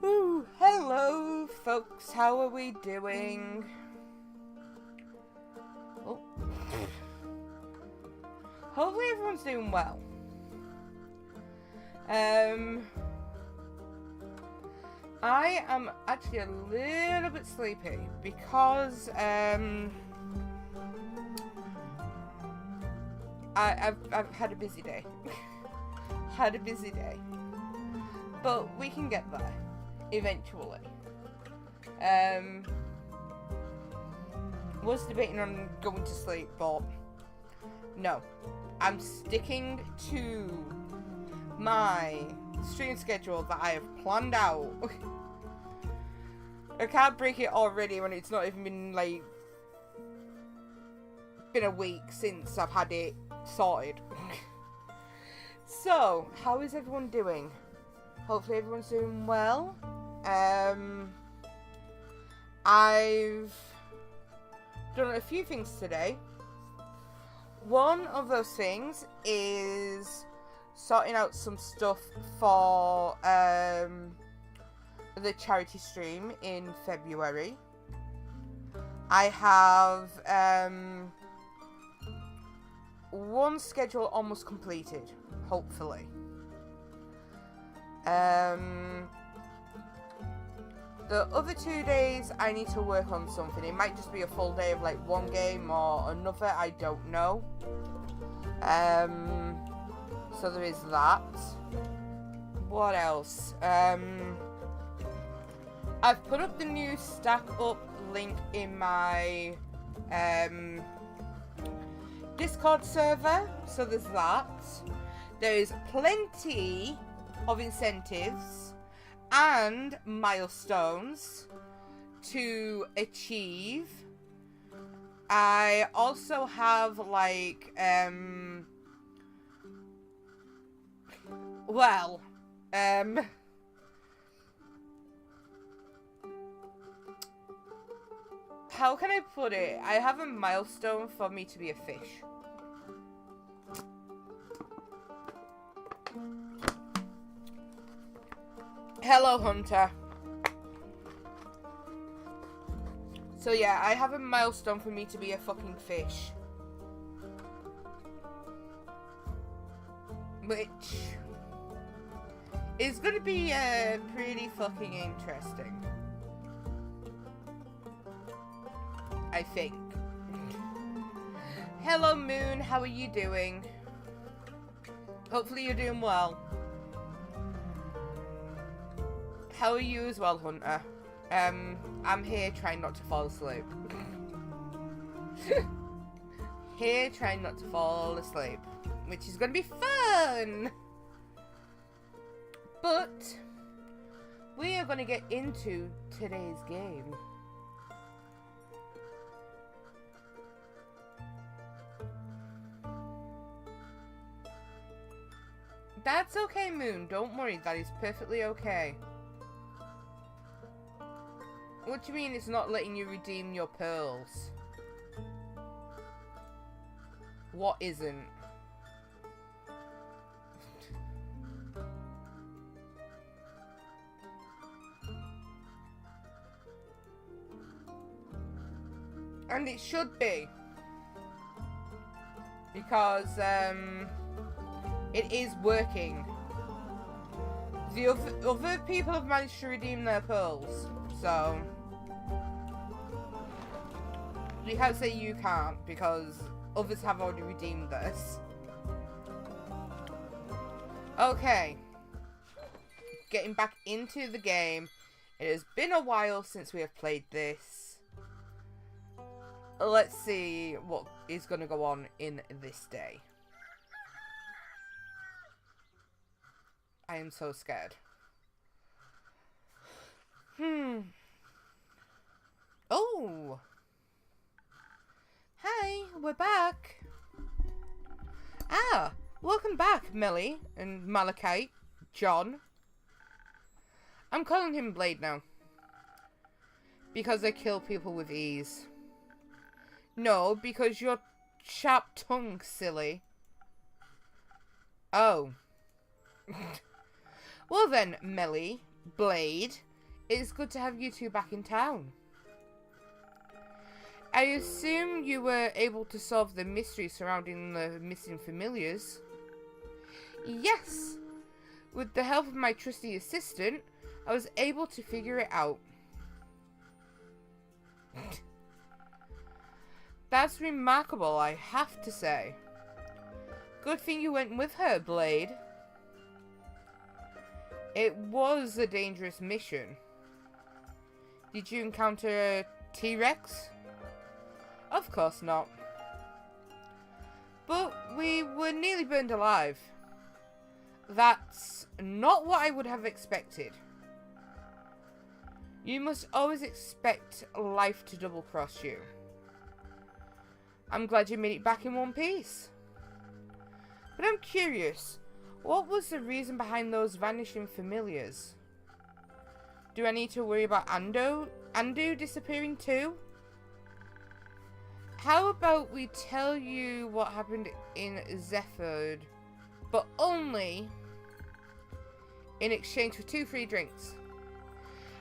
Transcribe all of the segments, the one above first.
Ooh, hello, folks. How are we doing? Oh. Hopefully everyone's doing well. I am actually a little bit sleepy because I've had a busy day. But we can get there eventually. Was debating on going to sleep, but no. I'm sticking to my stream schedule that I have planned out. I can't break it already when it's not even been a week since I've had it sorted. So, how is everyone doing? Hopefully everyone's doing well. I've done a few things today. One of those things is sorting out some stuff for the charity stream in February. I have one schedule almost completed, hopefully. The other 2 days I need to work on something. It might just be a full day of like one game or another, I don't know. So there is that. What else? I've put up the new Stack Up link in my Discord server, so there's that. There is plenty of incentives and milestones to achieve. I also have how can I put it? I have a milestone for me to be a fish. Hello, Hunter. So yeah, I have a milestone for me to be a fucking fish. Which is gonna be pretty fucking interesting. I think. Hello, Moon. How are you doing? Hopefully you're doing well. How are you as well, Hunter? I'm here trying not to fall asleep. Here trying not to fall asleep. Which is going to be fun! But we are going to get into today's game. That's okay, Moon. Don't worry. That is perfectly okay. What do you mean it's not letting you redeem your pearls? What isn't? And it should be. Because, it is working. The other people have managed to redeem their pearls, so you can't say you can't, because others have already redeemed this. Okay. Getting back into the game. It has been a while since we have played this. Let's see what is going to go on in this day. I am so scared. Oh! Hi, we're back. Ah, welcome back, Melly and Malachite, John. I'm calling him Blade now. Because I kill people with ease. No, because you're sharp tongue, silly. Oh. Well then, Melly, Blade, it's good to have you two back in town. I assume you were able to solve the mystery surrounding the missing familiars. Yes. With the help of my trusty assistant, I was able to figure it out. That's remarkable, I have to say. Good thing you went with her, Blade. It was a dangerous mission. Did you encounter a T-Rex? Of course not. But we were nearly burned alive. That's not what I would have expected. You must always expect life to double-cross you. I'm glad you made it back in one piece. But I'm curious, what was the reason behind those vanishing familiars? Do I need to worry about Andu disappearing too? How about we tell you what happened in Zephyr, but only in exchange for 2 free drinks.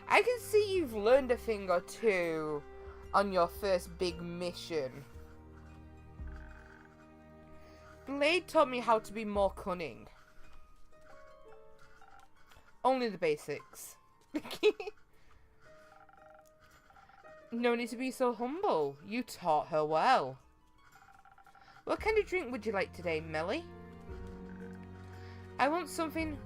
I can see you've learned a thing or two on your first big mission. Blade taught me how to be more cunning. Only the basics. No need to be so humble. You taught her well. What kind of drink would you like today, Melly? I want something...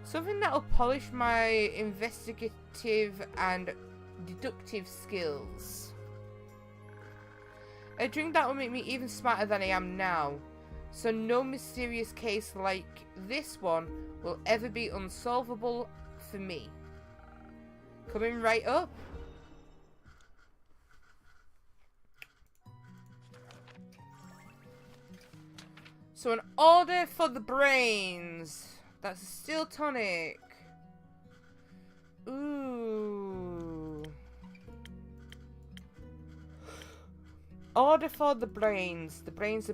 something that'll polish my investigative and deductive skills. A drink that will make me even smarter than I am now. So no mysterious case like this one will ever be unsolvable for me. Coming right up. So an order for the brains. That's a steel tonic. Ooh. Order for the brains. The brains.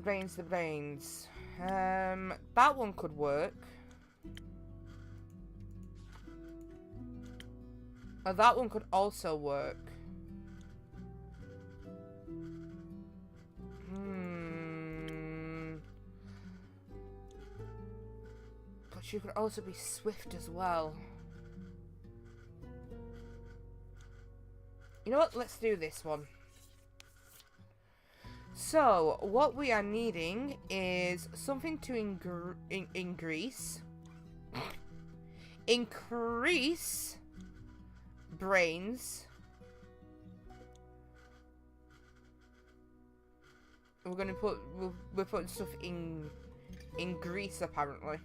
That one could work. Oh, that one could also work. But she could also be swift as well. You know what? Let's do this one. So, what we are needing is something to increase brains. We're gonna put we're putting stuff in grease apparently.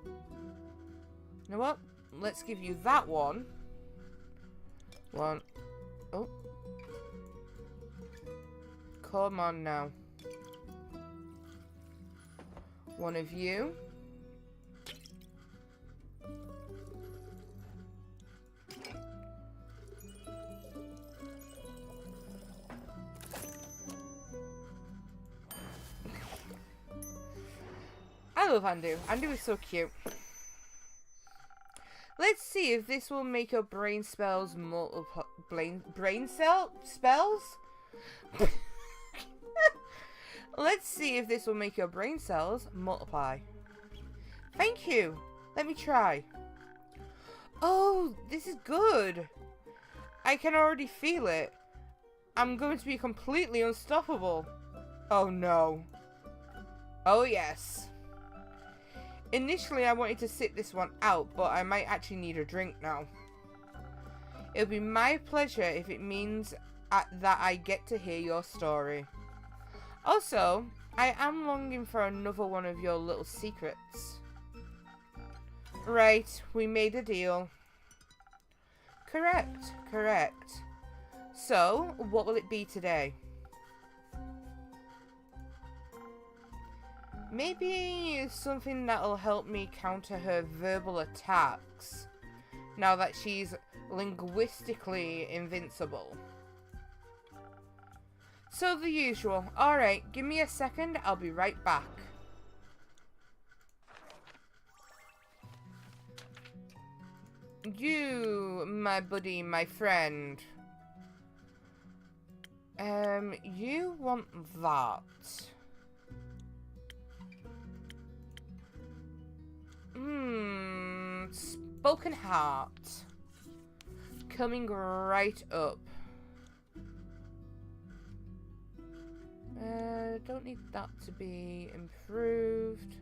You know what? Let's give you that one. Oh. Come on now. One of you. I love Andu. Andu is so cute. Let's see if this will make your brain spells multiple spells? Let's see if this will make your brain cells multiply. Thank you. Let me try. Oh, this is good. I can already feel it. I'm going to be completely unstoppable. Oh no. Oh yes. Initially I wanted to sit this one out, but I might actually need a drink now. It'll be my pleasure if it means that I get to hear your story. Also, I am longing for another one of your little secrets. Right, we made a deal. Correct. So, what will it be today? Maybe something that'll help me counter her verbal attacks, now that she's linguistically invincible. So the usual. Alright, give me a second, I'll be right back. you, my buddy, my friend. You want that. Spoken Heart. Coming right up. Don't need that to be improved.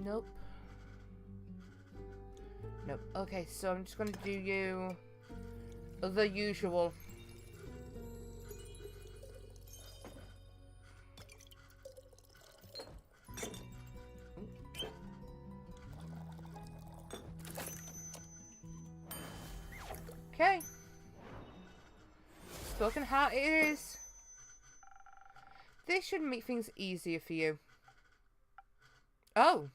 Nope. Nope. Okay, so I'm just going to do you the usual. Okay. Spoken Heart it is. This should make things easier for you. Oh.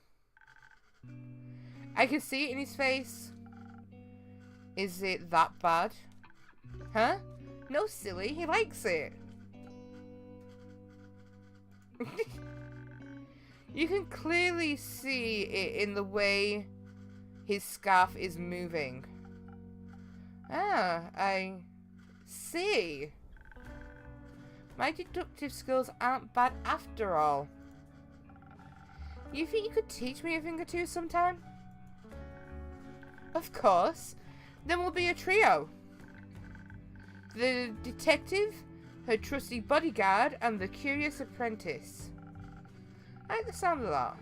I can see it in his face. Is it that bad? Huh? No, silly. He likes it. You can clearly see it in the way his scarf is moving. Ah, I see. My deductive skills aren't bad after all. You think you could teach me a thing or two sometime? Of course. Then we'll be a trio. The detective, her trusty bodyguard, and the curious apprentice. I like the sound of that.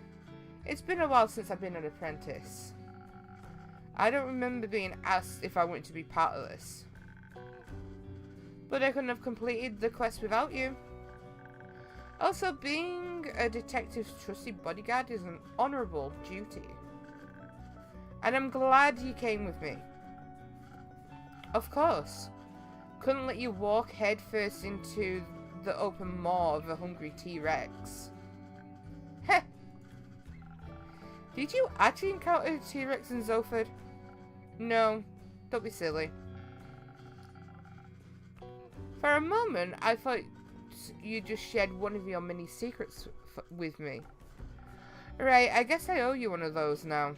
It's been a while since I've been an apprentice. I don't remember being asked if I wanted to be part of this. But I couldn't have completed the quest without you. Also, being a detective's trusty bodyguard is an honourable duty. And I'm glad you came with me. Of course. Couldn't let you walk headfirst into the open maw of a hungry T-Rex. Heh! Did you actually encounter a T-Rex in Zoford? No, don't be silly. For a moment, I thought you just shared one of your many secrets with me. Right, I guess I owe you one of those now.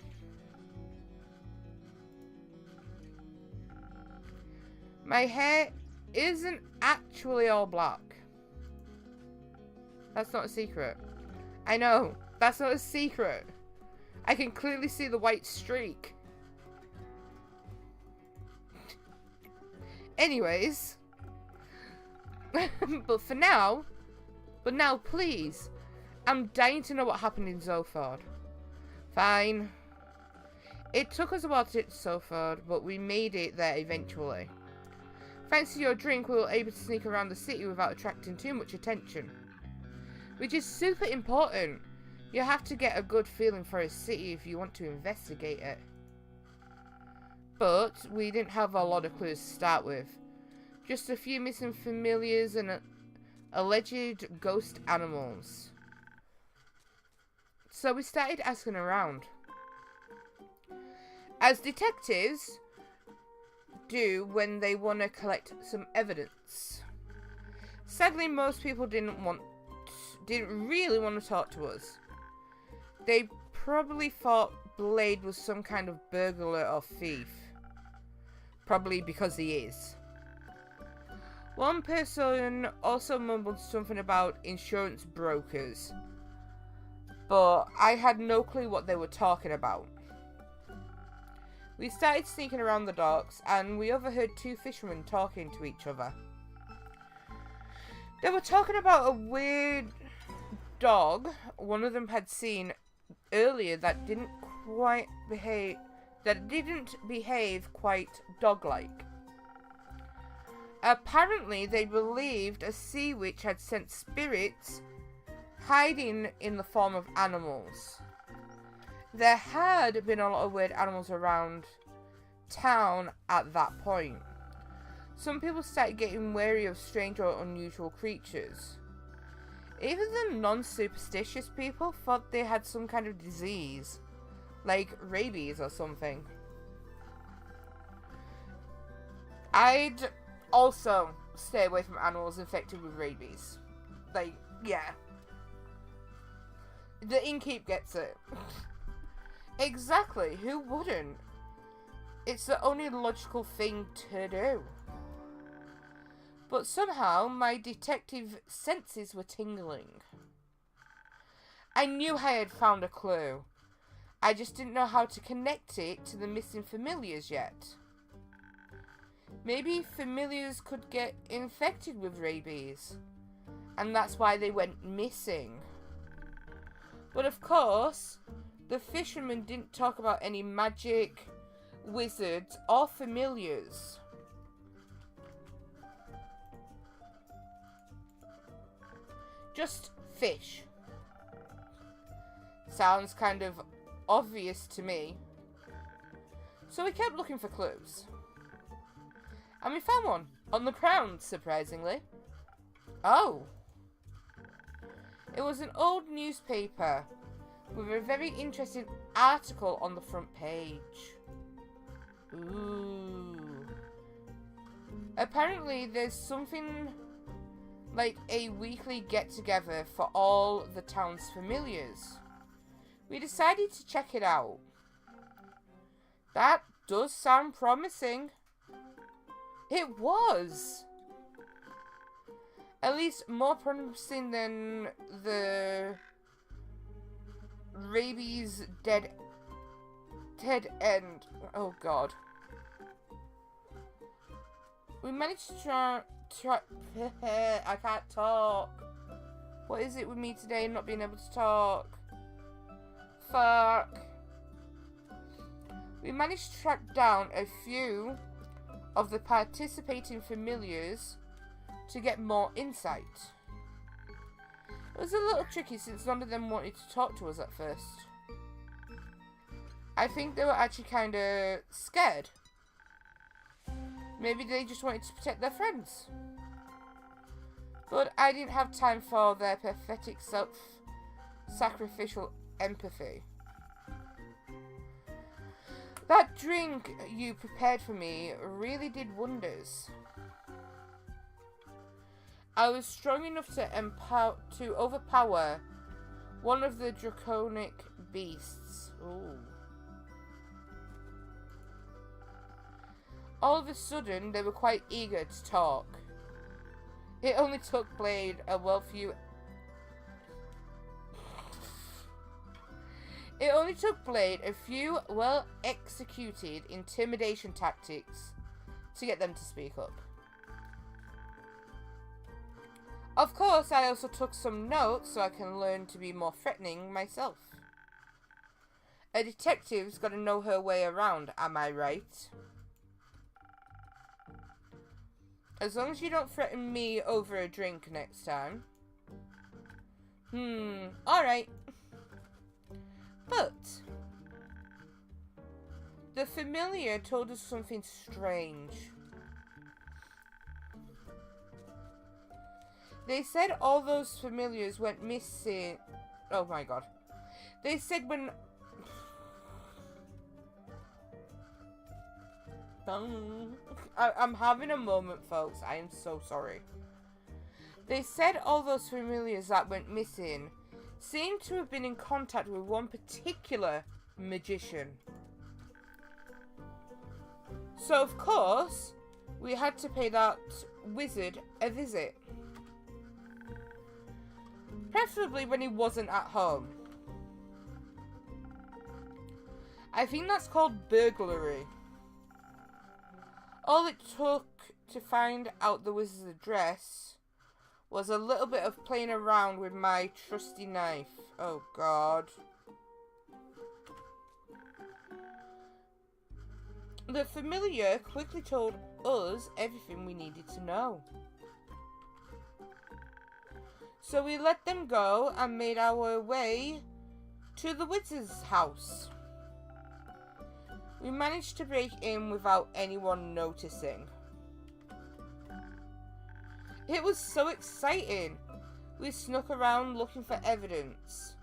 My hair isn't actually all black. That's not a secret. I know, that's not a secret. I can clearly see the white streak. Anyways. But now, please. I'm dying to know what happened in Zoford. Fine. It took us a while to get to Zoford, but we made it there eventually. Thanks to your drink, we were able to sneak around the city without attracting too much attention. Which is super important. You have to get a good feeling for a city if you want to investigate it. But we didn't have a lot of clues to start with. Just a few missing familiars and alleged ghost animals. So we started asking around. As detectives do when they want to collect some evidence. Sadly, most people didn't really want to talk to us. They probably thought Blade was some kind of burglar or thief. Probably because he is. One person also mumbled something about insurance brokers, but I had no clue what they were talking about. We started sneaking around the docks, and we overheard two fishermen talking to each other. They were talking about a weird dog one of them had seen earlier that didn't behave quite dog-like. Apparently, they believed a sea witch had sent spirits hiding in the form of animals. There had been a lot of weird animals around town at that point. Some people started getting wary of strange or unusual creatures. Even the non-superstitious people thought they had some kind of disease, like rabies or something. I'd also stay away from animals infected with rabies. Like, yeah. The innkeep gets it. Exactly, who wouldn't? It's the only logical thing to do. But somehow my detective senses were tingling. I knew I had found a clue. I just didn't know how to connect it to the missing familiars yet. Maybe familiars could get infected with rabies, and that's why they went missing. But of course, the fisherman didn't talk about any magic, wizards, or familiars. Just fish. Sounds kind of obvious to me. So we kept looking for clues. And we found one. On the ground, surprisingly. Oh. It was an old newspaper with a very interesting article on the front page. Ooh. Apparently there's something like a weekly get-together for all the town's familiars. We decided to check it out. That does sound promising. It was. At least more promising than the rabies dead end. Oh god. We managed to try I can't talk. What is it with me today not being able to talk? Fuck. We managed to track down a few of the participating familiars to get more insight. It was a little tricky since none of them wanted to talk to us at first. I think they were actually kind of scared. Maybe they just wanted to protect their friends. But I didn't have time for their pathetic self-sacrificial empathy. That drink you prepared for me really did wonders. I was strong enough to overpower one of the draconic beasts. Ooh. All of a sudden, they were quite eager to talk. It only took Blade a few well-executed intimidation tactics to get them to speak up. Of course, I also took some notes so I can learn to be more threatening myself. A detective's got to know her way around, am I right? As long as you don't threaten me over a drink next time. Alright. But the familiar told us something strange. They said all those familiars went missing. Oh my god. They said when... I'm having a moment, folks. I am so sorry. They said all those familiars that went missing seemed to have been in contact with one particular magician. So, of course, we had to pay that wizard a visit. Preferably when he wasn't at home. I think that's called burglary. All it took to find out the wizard's address was a little bit of playing around with my trusty knife. Oh god. The familiar quickly told us everything we needed to know. So we let them go and made our way to the wizard's house. We managed to break in without anyone noticing. It was so exciting. We snuck around looking for evidence.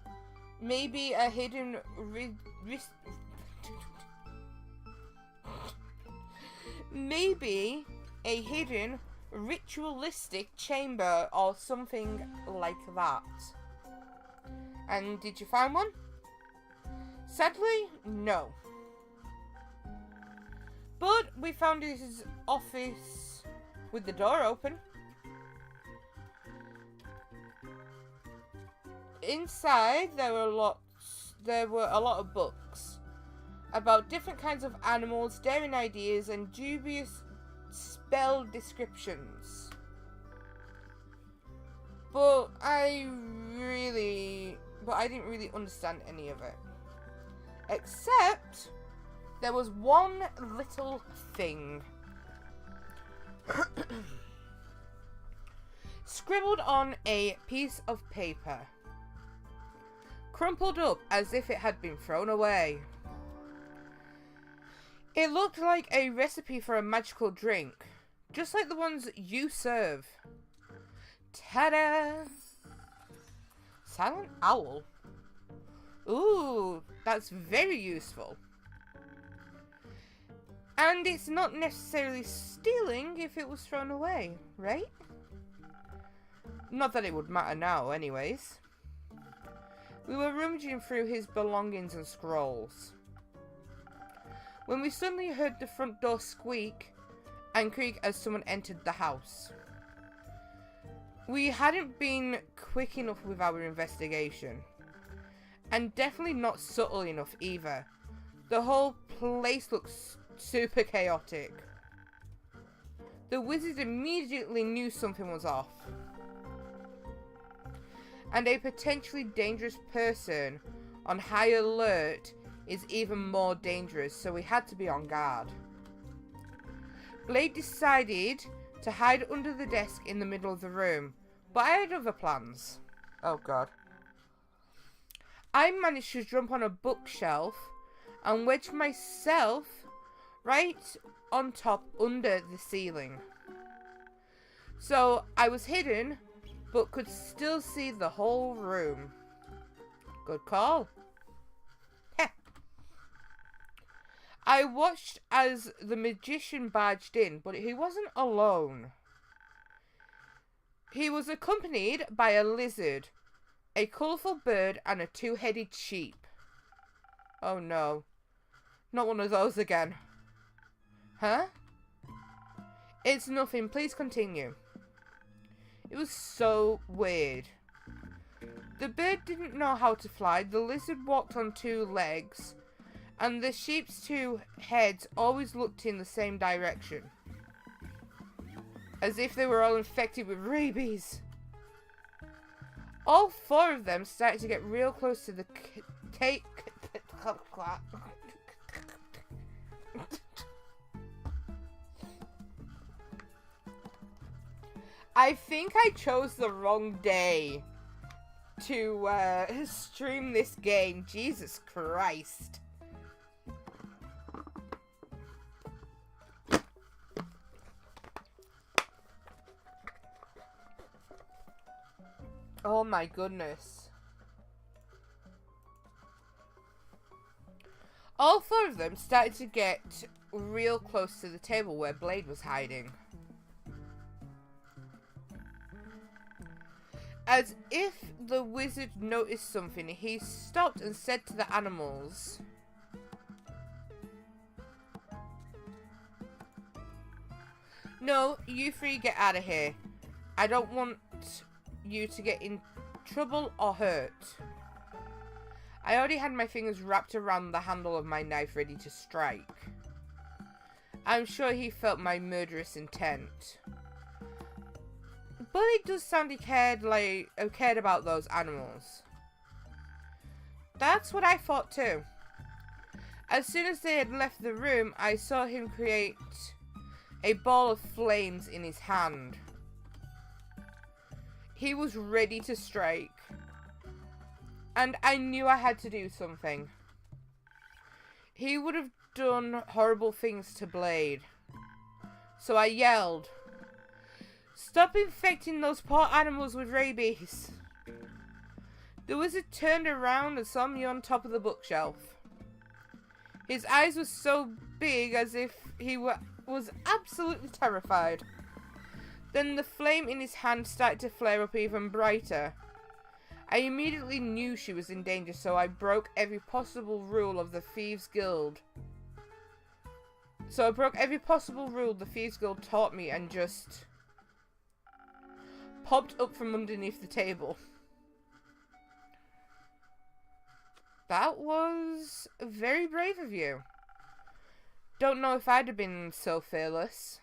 Maybe a hidden maybe a hidden ritualistic chamber or something like that. And did you find one? Sadly, no. But we found his office with the door open. Inside there were a lot of books about different kinds of animals, daring ideas, and dubious spell descriptions. But I didn't really understand any of it. Except there was one little thing. Scribbled on a piece of paper. Crumpled up as if it had been thrown away. It looked like a recipe for a magical drink, just like the ones you serve. Ta-da! Silent owl. Ooh, that's very useful. And it's not necessarily stealing if it was thrown away, right? Not that it would matter now, anyways. We were rummaging through his belongings and scrolls when we suddenly heard the front door squeak and creak as someone entered the house. We hadn't been quick enough with our investigation, and definitely not subtle enough either. The whole place looks super chaotic. The wizard immediately knew something was off. And a potentially dangerous person on high alert is even more dangerous, so we had to be on guard. Blade decided to hide under the desk in the middle of the room, but I had other plans. Oh god. I managed to jump on a bookshelf and wedge myself right on top under the ceiling. So I was hidden, but could still see the whole room. Good call. Heh. I watched as the magician barged in, but he wasn't alone. He was accompanied by a lizard, a colourful bird, and a two-headed sheep. Oh no. Not one of those again. Huh? It's nothing. Please continue. It was so weird. The bird didn't know how to fly, the lizard walked on two legs, and the sheep's two heads always looked in the same direction. As if they were all infected with rabies. All four of them started to get real close to the I think I chose the wrong day to stream this game. Jesus Christ. Oh my goodness. All four of them started to get real close to the table where Blade was hiding. As if the wizard noticed something, he stopped and said to the animals, "No, you three get out of here. I don't want you to get in trouble or hurt." I already had my fingers wrapped around the handle of my knife ready to strike. I'm sure he felt my murderous intent. But it does sound he cared about those animals. That's what I thought too. As soon as they had left the room, I saw him create a ball of flames in his hand. He was ready to strike. And I knew I had to do something. He would have done horrible things to Blade. So I yelled, "Stop infecting those poor animals with rabies." The wizard turned around and saw me on top of the bookshelf. His eyes were so big as if he was absolutely terrified. Then the flame in his hand started to flare up even brighter. I immediately knew she was in danger, so I broke every possible rule of the Thieves Guild. The Thieves Guild taught me and just popped up from underneath the table. That was very brave of you. Don't know if I'd have been so fearless.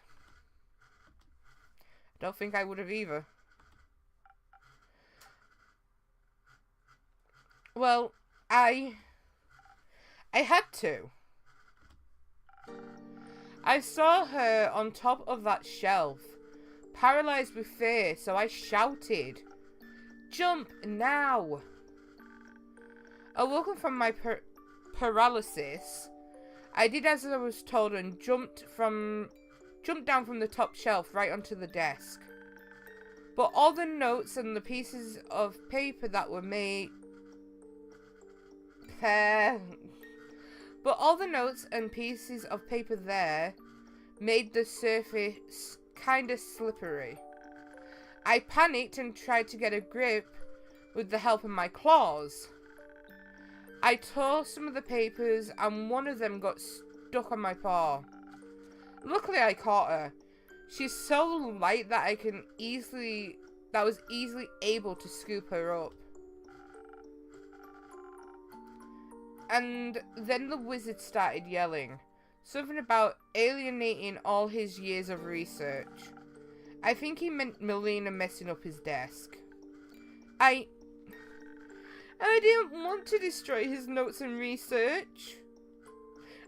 Don't think I would have either. Well, I had to. I saw her on top of that shelf, paralyzed with fear, so I shouted, "Jump now!" Awoken from my paralysis, I did as I was told and jumped down from the top shelf right onto the desk. But all the notes and the pieces of paper that were made made the surface kinda slippery. I panicked and tried to get a grip with the help of my claws. I tore some of the papers and one of them got stuck on my paw. Luckily I caught her. She's so light that I was easily able to scoop her up. And then the wizard started yelling. Something about alienating all his years of research. I think he meant Melina messing up his desk. I didn't want to destroy his notes and research.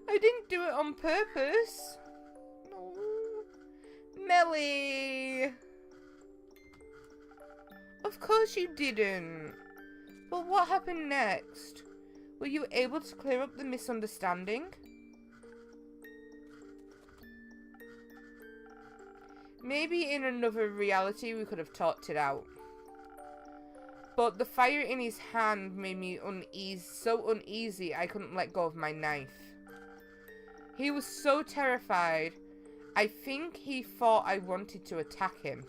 I didn't do it on purpose. No. Melly! Of course you didn't. But what happened next? Were you able to clear up the misunderstanding? Maybe in another reality we could have talked it out. But the fire in his hand made me so uneasy I couldn't let go of my knife. He was so terrified, I think he thought I wanted to attack him.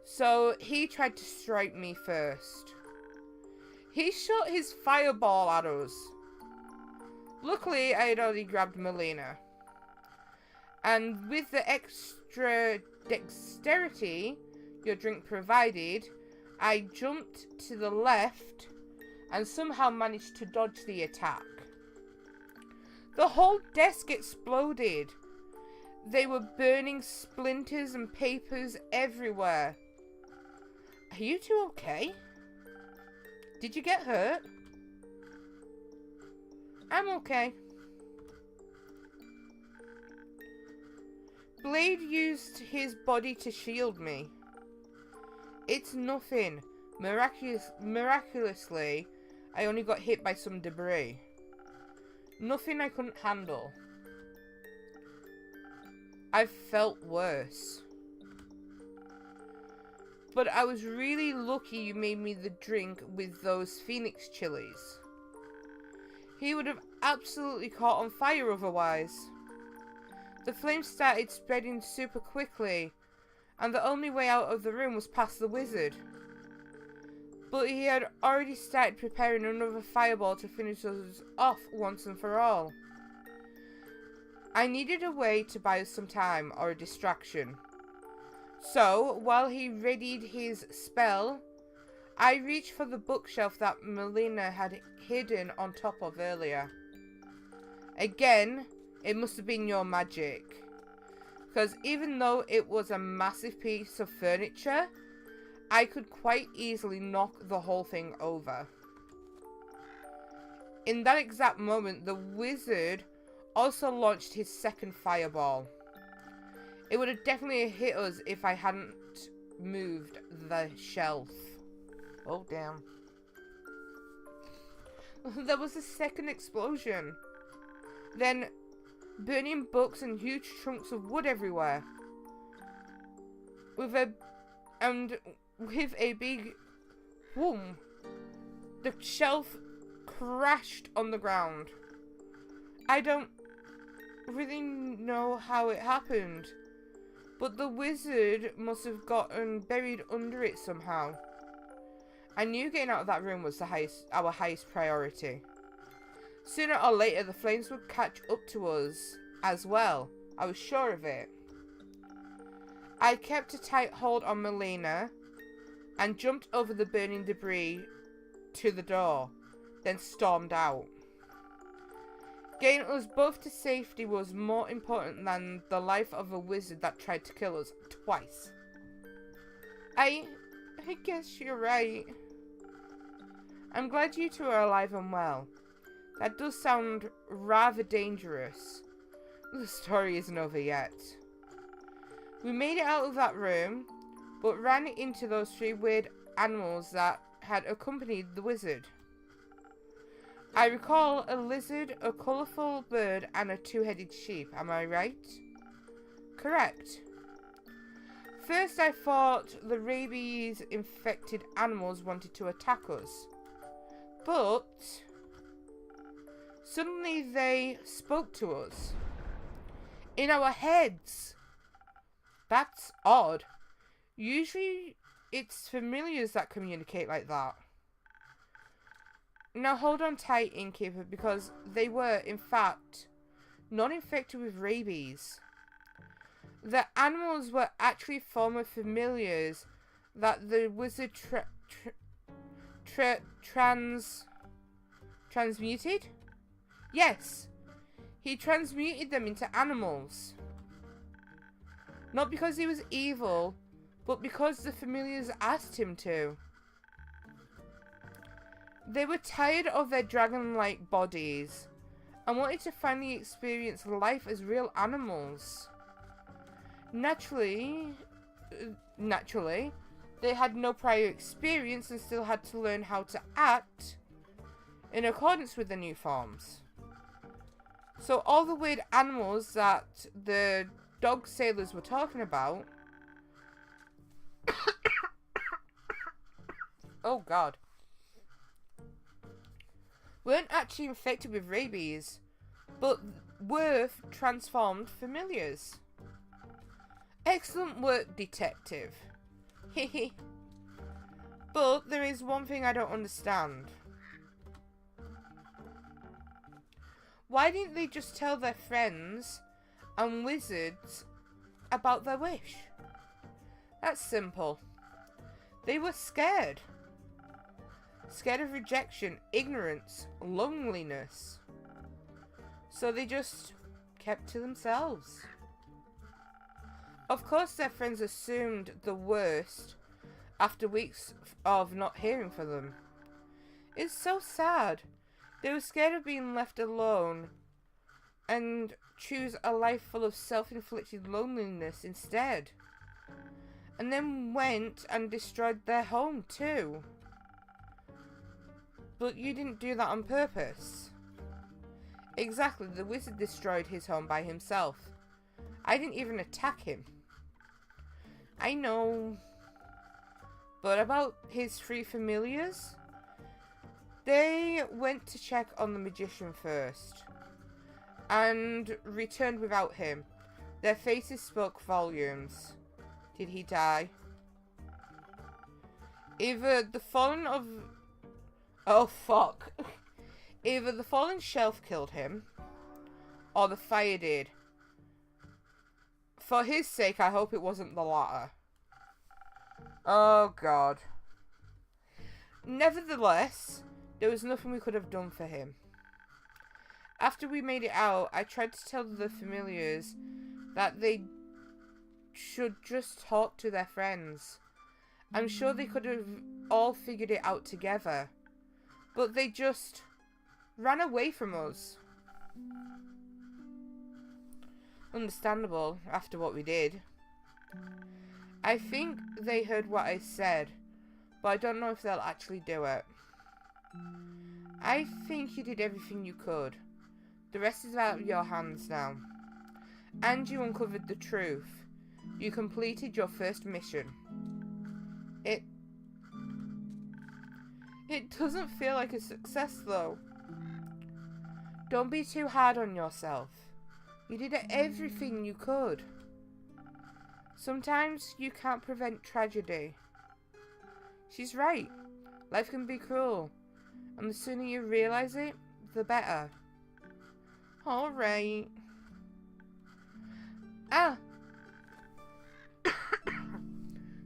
So he tried to strike me first. He shot his fireball at us. Luckily, I had already grabbed Melina. And with the extra dexterity your drink provided, I jumped to the left and somehow managed to dodge the attack. The whole desk exploded. They were burning splinters and papers everywhere. Are you two okay? Did you get hurt? I'm okay. Blade used his body to shield me. It's nothing. Miraculously, I only got hit by some debris. Nothing I couldn't handle. I felt worse. But I was really lucky you made me the drink with those phoenix chilies. He would have absolutely caught on fire otherwise. The flames started spreading super quickly, and the only way out of the room was past the wizard. But he had already started preparing another fireball to finish us off once and for all. I needed a way to buy us some time or a distraction. So, while he readied his spell, I reached for the bookshelf that Melina had hidden on top of earlier. Again, it must have been your magic. Because even though it was a massive piece of furniture, I could quite easily knock the whole thing over. In that exact moment, the wizard also launched his second fireball. It would have definitely hit us if I hadn't moved the shelf. Oh, damn. There was a second explosion. Then, burning books and huge chunks of wood everywhere. With a big boom, the shelf crashed on the ground. I don't really know how it happened, but the wizard must have gotten buried under it somehow. I knew getting out of that room was our highest priority. Sooner or later, the flames would catch up to us as well. I was sure of it. I kept a tight hold on Melina and jumped over the burning debris to the door, then stormed out. Getting us both to safety was more important than the life of a wizard that tried to kill us twice. I guess you're right. I'm glad you two are alive and well. That does sound rather dangerous. The story isn't over yet. We made it out of that room, but ran into those 3 weird animals that had accompanied the wizard. I recall a lizard, a colourful bird, and a 2-headed sheep. Am I right? Correct. First, I thought the rabies-infected animals wanted to attack us. But suddenly they spoke to us. In our heads. That's odd. Usually it's familiars that communicate like that. Now hold on tight, Innkeeper, because they were, in fact, not infected with rabies. The animals were actually former familiars that the wizard transmuted? Yes, he transmuted them into animals. Not because he was evil, but because the familiars asked him to. They were tired of their dragon-like bodies and wanted to finally experience life as real animals. Naturally, they had no prior experience and still had to learn how to act in accordance with the new forms. So all the weird animals that the dog sailors were talking about oh god, weren't actually infected with rabies, but were transformed familiars. Excellent work, detective. Hehe. But there is one thing I don't understand. Why didn't they just tell their friends and wizards about their wish? That's simple. They were scared. Scared of rejection, ignorance, loneliness. So they just kept to themselves. Of course their friends assumed the worst after weeks of not hearing from them. It's so sad. They were scared of being left alone and choose a life full of self-inflicted loneliness instead. And then went and destroyed their home too. But you didn't do that on purpose. Exactly, the wizard destroyed his home by himself. I didn't even attack him. I know. But about his 3 familiars? They went to check on the magician first. And returned without him. Their faces spoke volumes. Did he die? Either the fallen of... Oh, fuck. Either the fallen shelf killed him, or the fire did. For his sake, I hope it wasn't the latter. Oh, God. Nevertheless, there was nothing we could have done for him. After we made it out, I tried to tell the familiars that they should just talk to their friends. I'm sure they could have all figured it out together. But they just ran away from us. Understandable after what we did. I think they heard what I said, but I don't know if they'll actually do it. I think you did everything you could. The rest is out of your hands now. And you uncovered the truth. You completed your first mission. It doesn't feel like a success, though. Don't be too hard on yourself. You did everything you could. Sometimes you can't prevent tragedy. She's right. Life can be cruel, and the sooner you realize it, the better. Alright. Ah!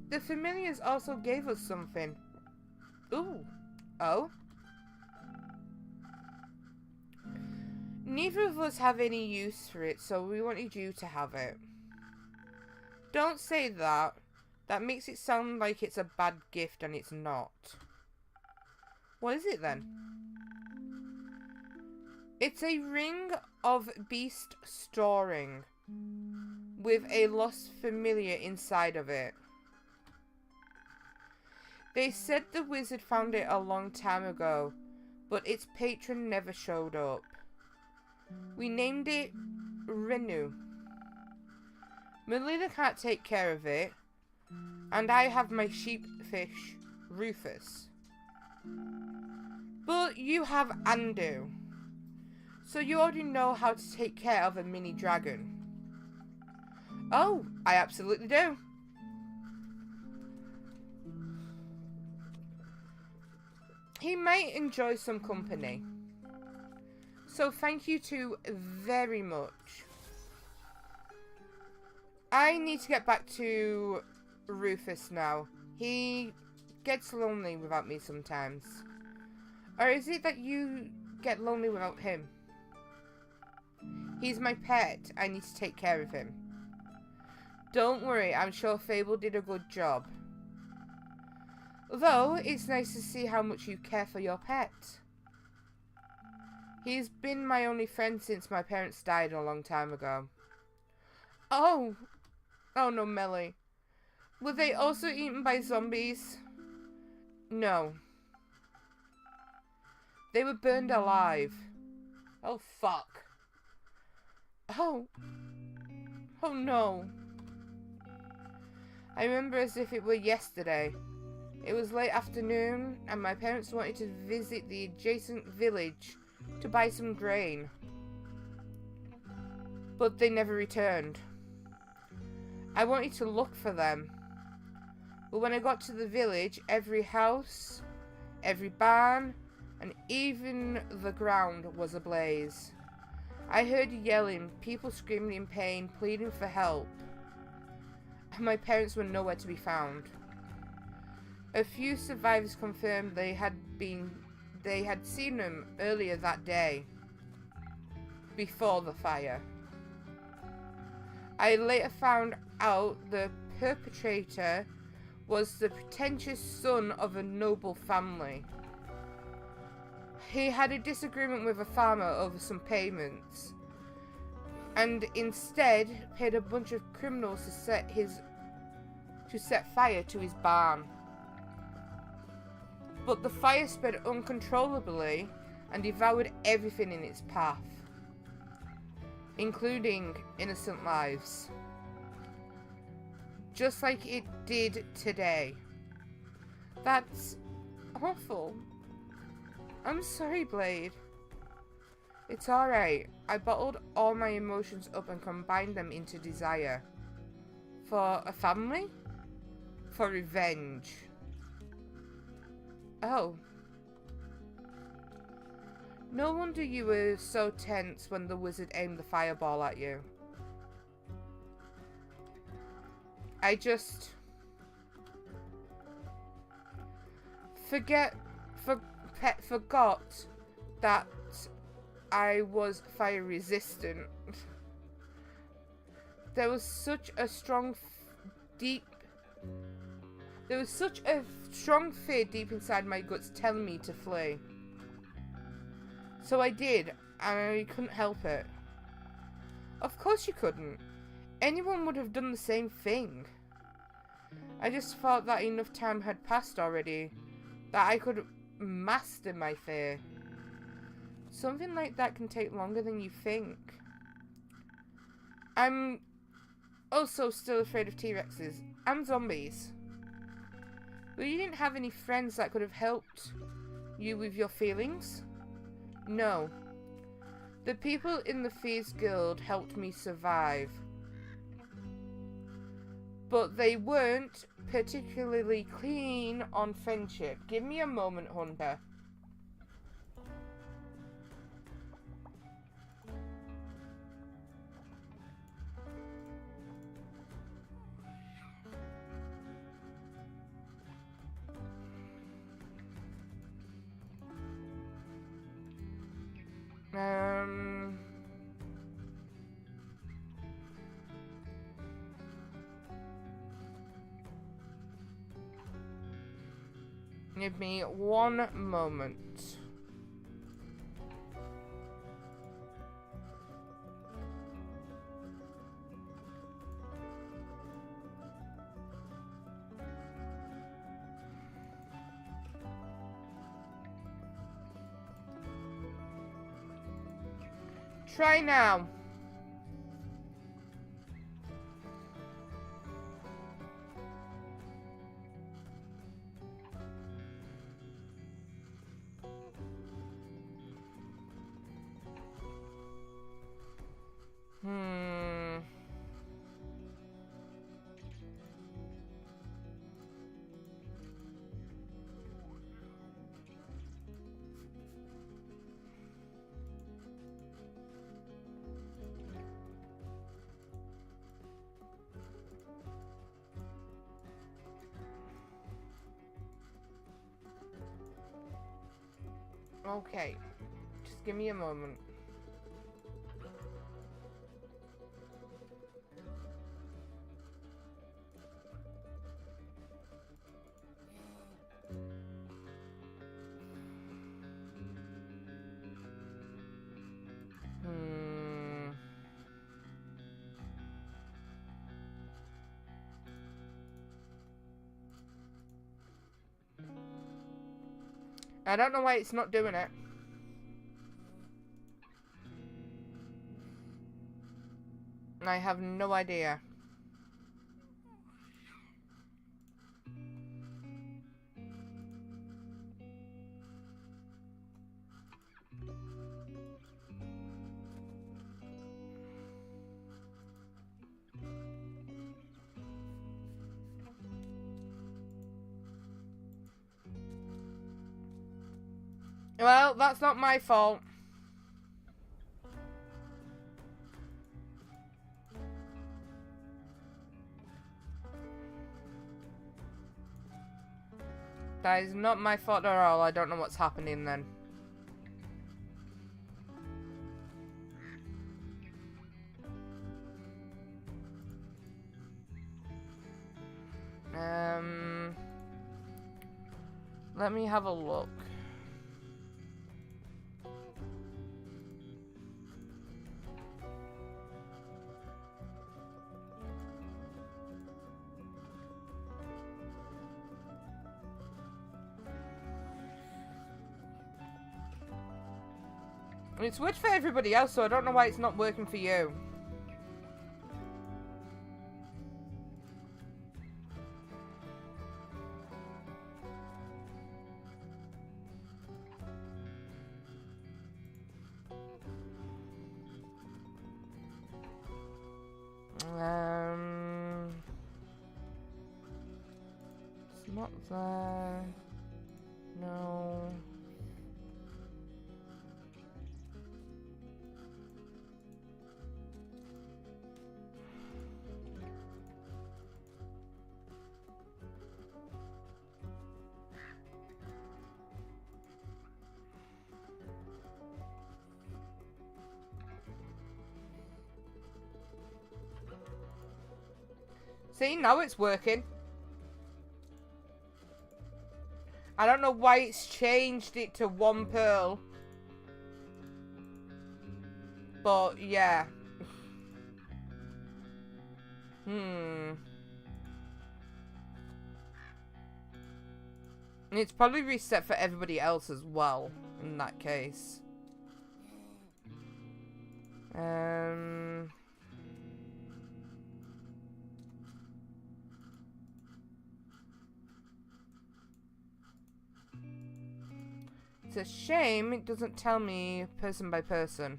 The familiars also gave us something. Ooh. Oh? Neither of us have any use for it, so we wanted you to have it. Don't say that. That makes it sound like it's a bad gift, and it's not. What is it then? It's a ring of beast storing with a lost familiar inside of it. They said the wizard found it a long time ago, but its patron never showed up. We named it Renu. Melina can't take care of it, and I have my sheepfish, Rufus. But you have Andu, so you already know how to take care of a mini dragon. Oh, I absolutely do. He might enjoy some company. So thank you two very much. I need to get back to Rufus now. He gets lonely without me sometimes. Or is it that you get lonely without him? He's my pet. I need to take care of him. Don't worry, I'm sure Fable did a good job. Though, it's nice to see how much you care for your pet. He's been my only friend since my parents died a long time ago. Oh! Oh no, Melly. Were they also eaten by zombies? No. They were burned alive. Oh, fuck. Oh. Oh no. I remember as if it were yesterday. It was late afternoon, and my parents wanted to visit the adjacent village to buy some grain. But they never returned. I wanted to look for them. But when I got to the village, every house, every barn, and even the ground was ablaze. I heard yelling, people screaming in pain, pleading for help. And my parents were nowhere to be found. A few survivors confirmed they had seen them earlier that day, before the fire. I later found out the perpetrator was the pretentious son of a noble family. He had a disagreement with a farmer over some payments, and instead paid a bunch of criminals to set fire to his barn. But the fire spread uncontrollably and devoured everything in its path, including innocent lives. Just like it did today. That's awful. I'm sorry, Blade. It's alright. I bottled all my emotions up and combined them into desire. For a family? For revenge. Oh. No wonder you were so tense when the wizard aimed the fireball at you. I just... forgot that I was fire resistant. There was such a strong fear deep inside my guts telling me to flee. So I did, and I couldn't help it. Of course you couldn't. Anyone would have done the same thing. I just thought that enough time had passed already, that I could master my fear. Something like that can take longer than you think. I'm also still afraid of T-Rexes and zombies. But you didn't have any friends that could have helped you with your feelings? No. The people in the Thieves Guild helped me survive. but they weren't particularly keen on friendship. Give me a moment, Hunter. Give me one moment. Try now. Okay, just give me a moment. I don't know why it's not doing it. I have no idea. Well, that's not my fault. That is not my fault at all. I don't know what's happening then. Let me have a look. It's worked for everybody else, so I don't know why it's not working for you. It's not there. No. See, now it's working. I don't know why it's changed it to 1 pearl. But, yeah. It's probably reset for everybody else as well, in that case. It's a shame it doesn't tell me person by person.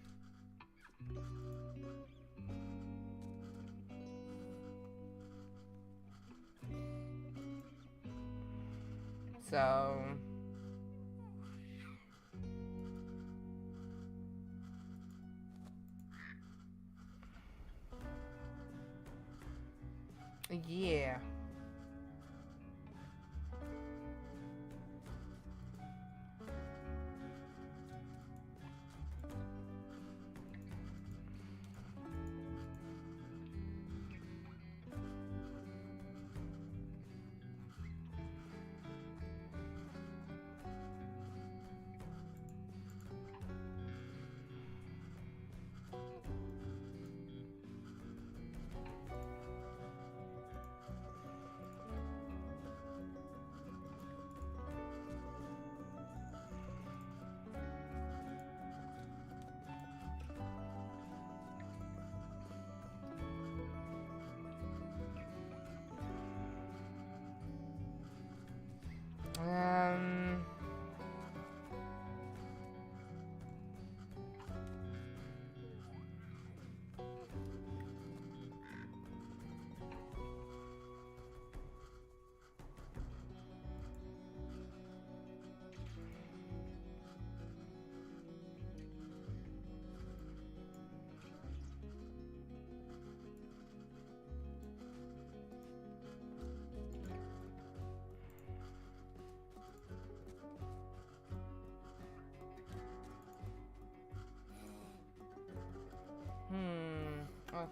Yeah. Um...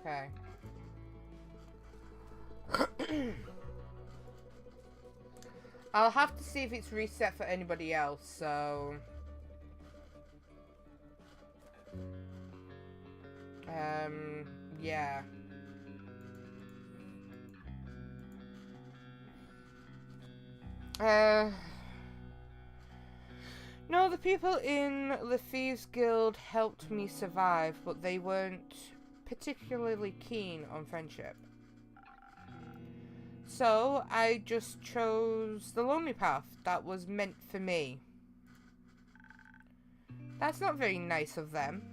Okay. I'll have to see if it's reset for anybody else, so... yeah. No, the people in the Thieves Guild helped me survive, but they weren't particularly keen on friendship. So, I just chose the lonely path that was meant for me. That's not very nice of them.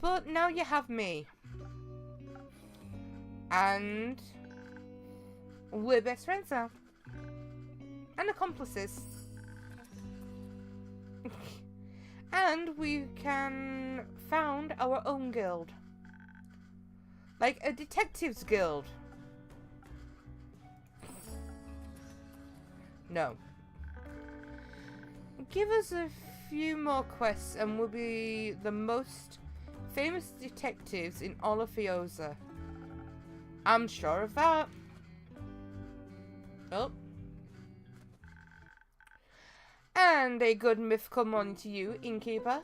But now you have me. And we're best friends now. And accomplices. And we can found our own guild. Like a detectives guild. No. Give us a few more quests and we'll be the most famous detectives in all of Fioza. I'm sure of that. Oh. And a good mythical morning to you, innkeeper.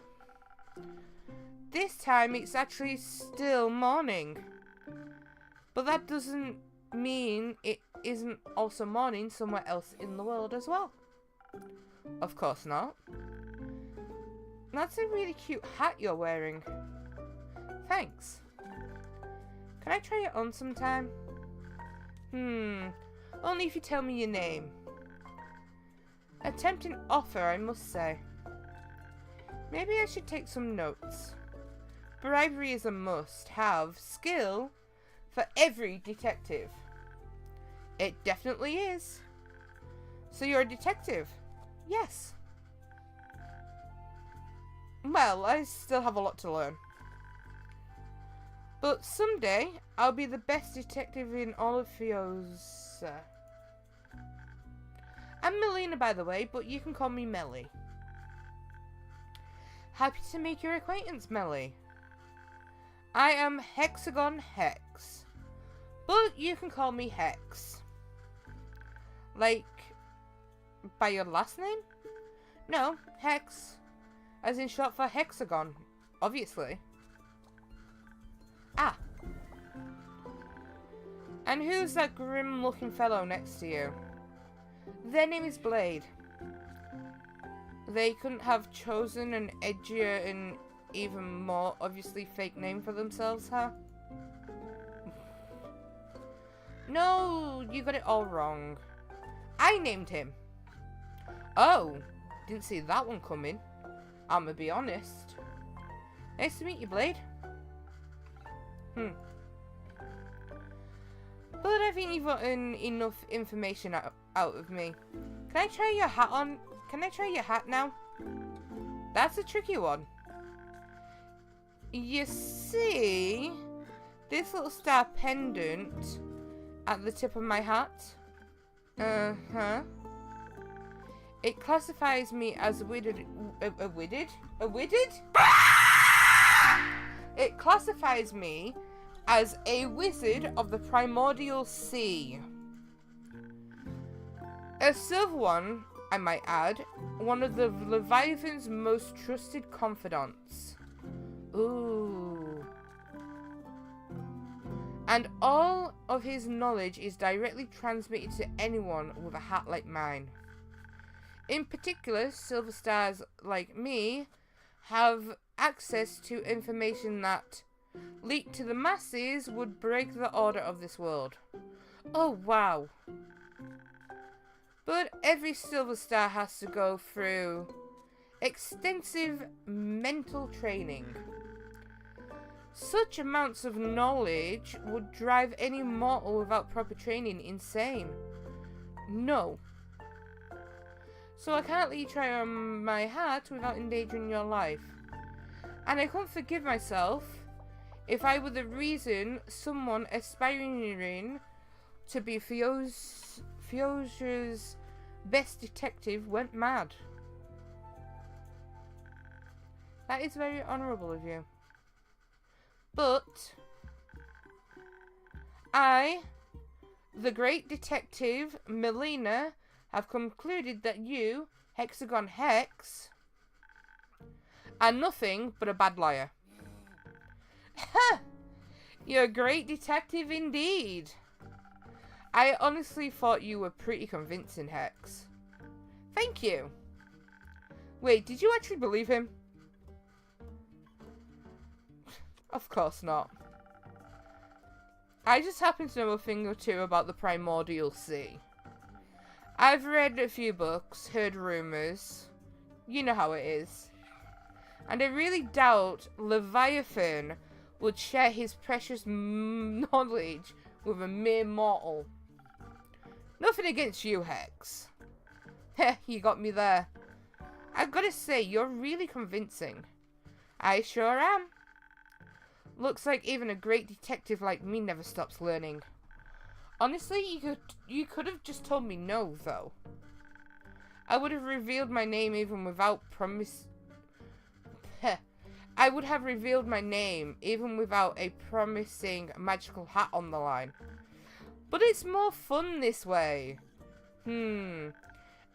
This time it's actually still morning. But that doesn't mean it isn't also morning somewhere else in the world as well. Of course not. That's a really cute hat you're wearing. Thanks. Can I try it on sometime? Only if you tell me your name. A tempting offer, I must say. Maybe I should take some notes. Bribery is a must-have skill for every detective. It definitely is. So you're a detective? Yes. Well, I still have a lot to learn. But someday, I'll be the best detective in all of Fioza. I'm Melina, by the way, but you can call me Melly. Happy to make your acquaintance, Melly. I am Hexagon Hex, but you can call me Hex. Like, by your last name? No, Hex, as in short for Hexagon, obviously. Ah. And who's that grim-looking fellow next to you? Their name is Blade. They couldn't have chosen an edgier and even more obviously fake name for themselves, huh? No, you got it all wrong. I named him. Oh, didn't see that one coming. I'ma be honest. Nice to meet you, Blade. But I think you've gotten enough information out of me. Can I try your hat on? Can I try your hat now? That's a tricky one. You see, this little star pendant at the tip of my hat. It classifies me as a widded. It classifies me as a wizard of the primordial sea. A silver one, I might add, one of the Leviathan's most trusted confidants. Ooh. And all of his knowledge is directly transmitted to anyone with a hat like mine. In particular, silver stars like me have access to information that, leaked to the masses, would break the order of this world. Oh, wow. But every silver star has to go through extensive mental training. Such amounts of knowledge would drive any mortal without proper training insane. No. So I can't let you try on my hat without endangering your life. And I couldn't forgive myself if I were the reason someone aspiring to be Fioja's best detective went mad. That is very honourable of you. But I, the great detective Melina, have concluded that you, Hexagon Hex, are nothing but a bad liar. You're a great detective indeed. I honestly thought you were pretty convincing, Hex. Thank you. Wait, did you actually believe him? Of course not. I just happen to know a thing or two about the primordial sea. I've read a few books, heard rumours. You know how it is. And I really doubt Leviathan would share his precious knowledge with a mere mortal. Nothing against you, Hex. Heh, you got me there. I've got to say, you're really convincing. I sure am. Looks like even a great detective like me never stops learning. Honestly, you could have just told me no, though. I would have revealed my name even without I would have revealed my name even without a promising magical hat on the line. But it's more fun this way. I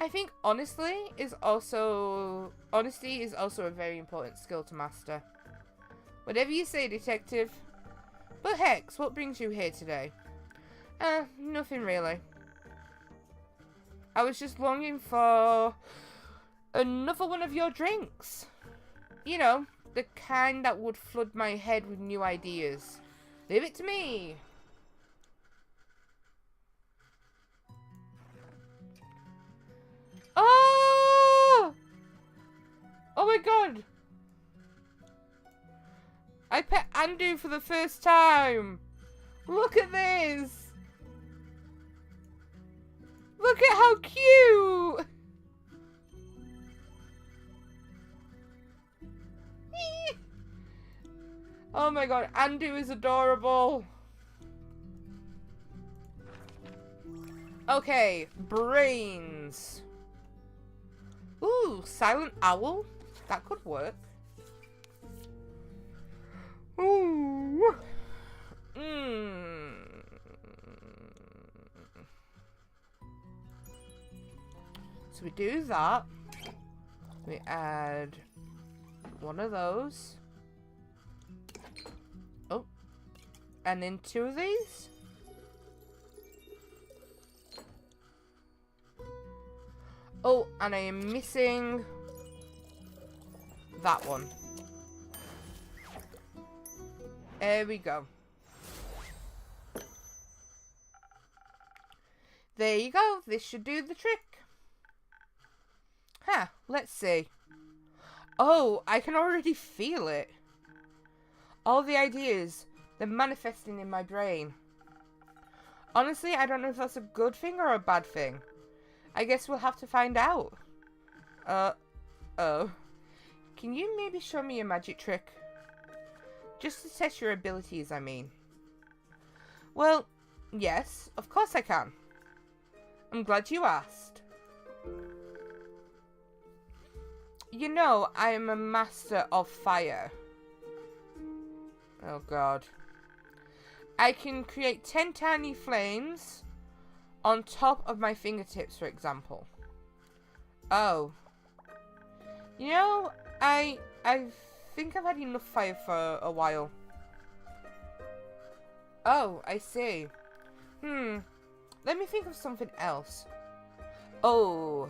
think honesty is also a very important skill to master. Whatever you say, detective. But Hex, what brings you here today? Nothing really. I was just longing for another one of your drinks. You know, the kind that would flood my head with new ideas. Leave it to me. Oh! Oh my god! I pet Andu for the first time! Look at this! Look at how cute! Oh my god, Andu is adorable. Okay, brains. Ooh, silent owl? That could work. Ooh. So we do that. We add one of those. Oh. And then two of these. Oh, and I am missing that one. There we go. There you go. This should do the trick. Huh, let's see. Oh, I can already feel it. All the ideas, they're manifesting in my brain. Honestly, I don't know if that's a good thing or a bad thing. I guess we'll have to find out. Oh. Can you maybe show me a magic trick? Just to test your abilities, I mean. Well, yes, of course I can. I'm glad you asked. You know, I am a master of fire. Oh god. I can create 10 tiny flames on top of my fingertips, for example. Oh. You know, I think I've had enough fire for a while. Oh, I see. Let me think of something else. Oh.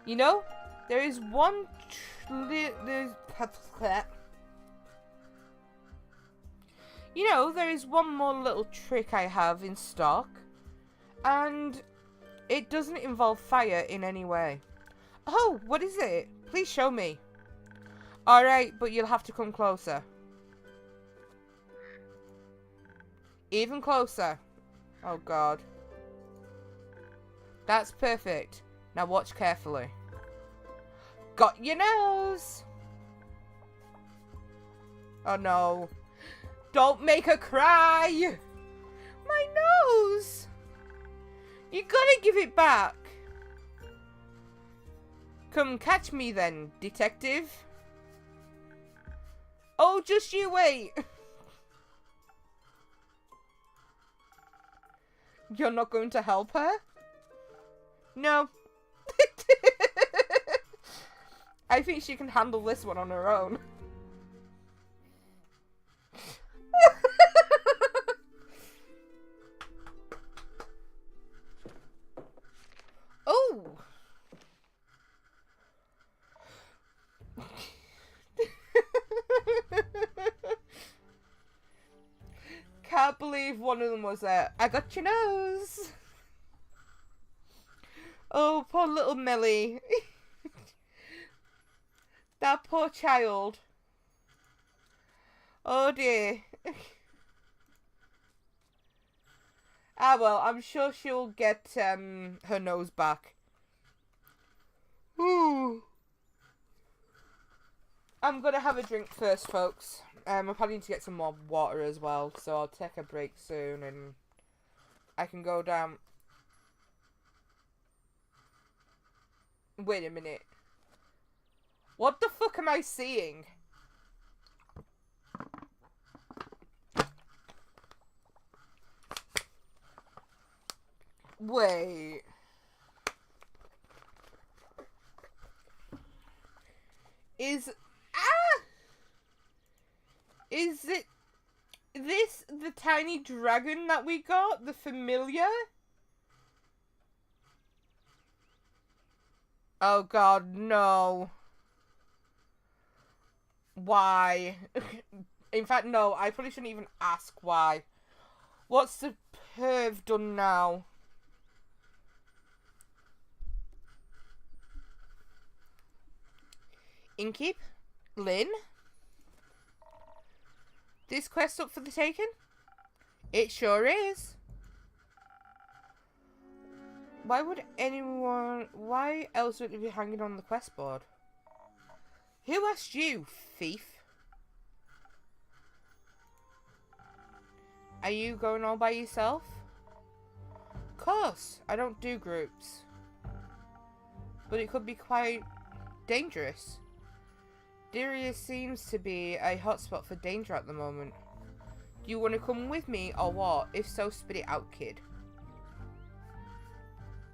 You know, there is one there is one more little trick I have in stock, and it doesn't involve fire in any way. Oh, what is it? Please show me. Alright, but you'll have to come closer. Even closer. Oh god. That's perfect. Now watch carefully. Got your nose! Oh no. Don't make her cry! My nose! You gotta give it back. Come catch me then, detective. Oh, just you wait. You're not going to help her? No. I think she can handle this one on her own. Oh! Can't believe one of them was there. I got your nose. Oh, poor little Millie. That poor child. Oh dear. Ah well, I'm sure she'll get her nose back. Ooh. I'm gonna have a drink first, folks. I probably need to get some more water as well, so I'll take a break soon and I can go down. Wait a minute. What the fuck am I seeing? Wait. Is it this the tiny dragon that we got? The familiar? Oh god, no. Why? In fact, no, I probably shouldn't even ask why. What's the perv done now? Inkeep? Lynn? This quest up for the taking? It sure is. Why else would it be hanging on the quest board? Who asked you, thief? Are you going all by yourself? Of course, I don't do groups. But it could be quite dangerous. Dyria seems to be a hotspot for danger at the moment. Do you want to come with me or what? If so, spit it out, kid.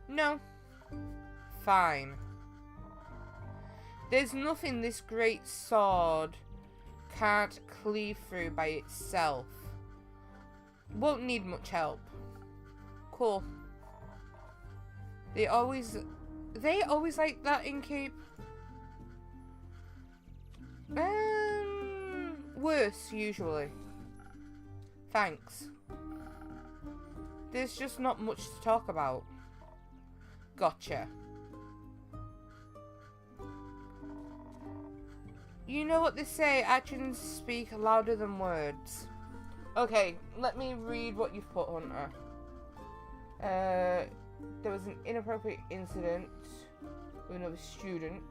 No. Fine. There's nothing this great sword can't cleave through by itself. Won't need much help. Cool. They always like that in Cape. Worse, usually. Thanks. There's just not much to talk about. Gotcha. You know what they say, actions speak louder than words. Okay, let me read what you've put, Hunter. There was an inappropriate incident with another student.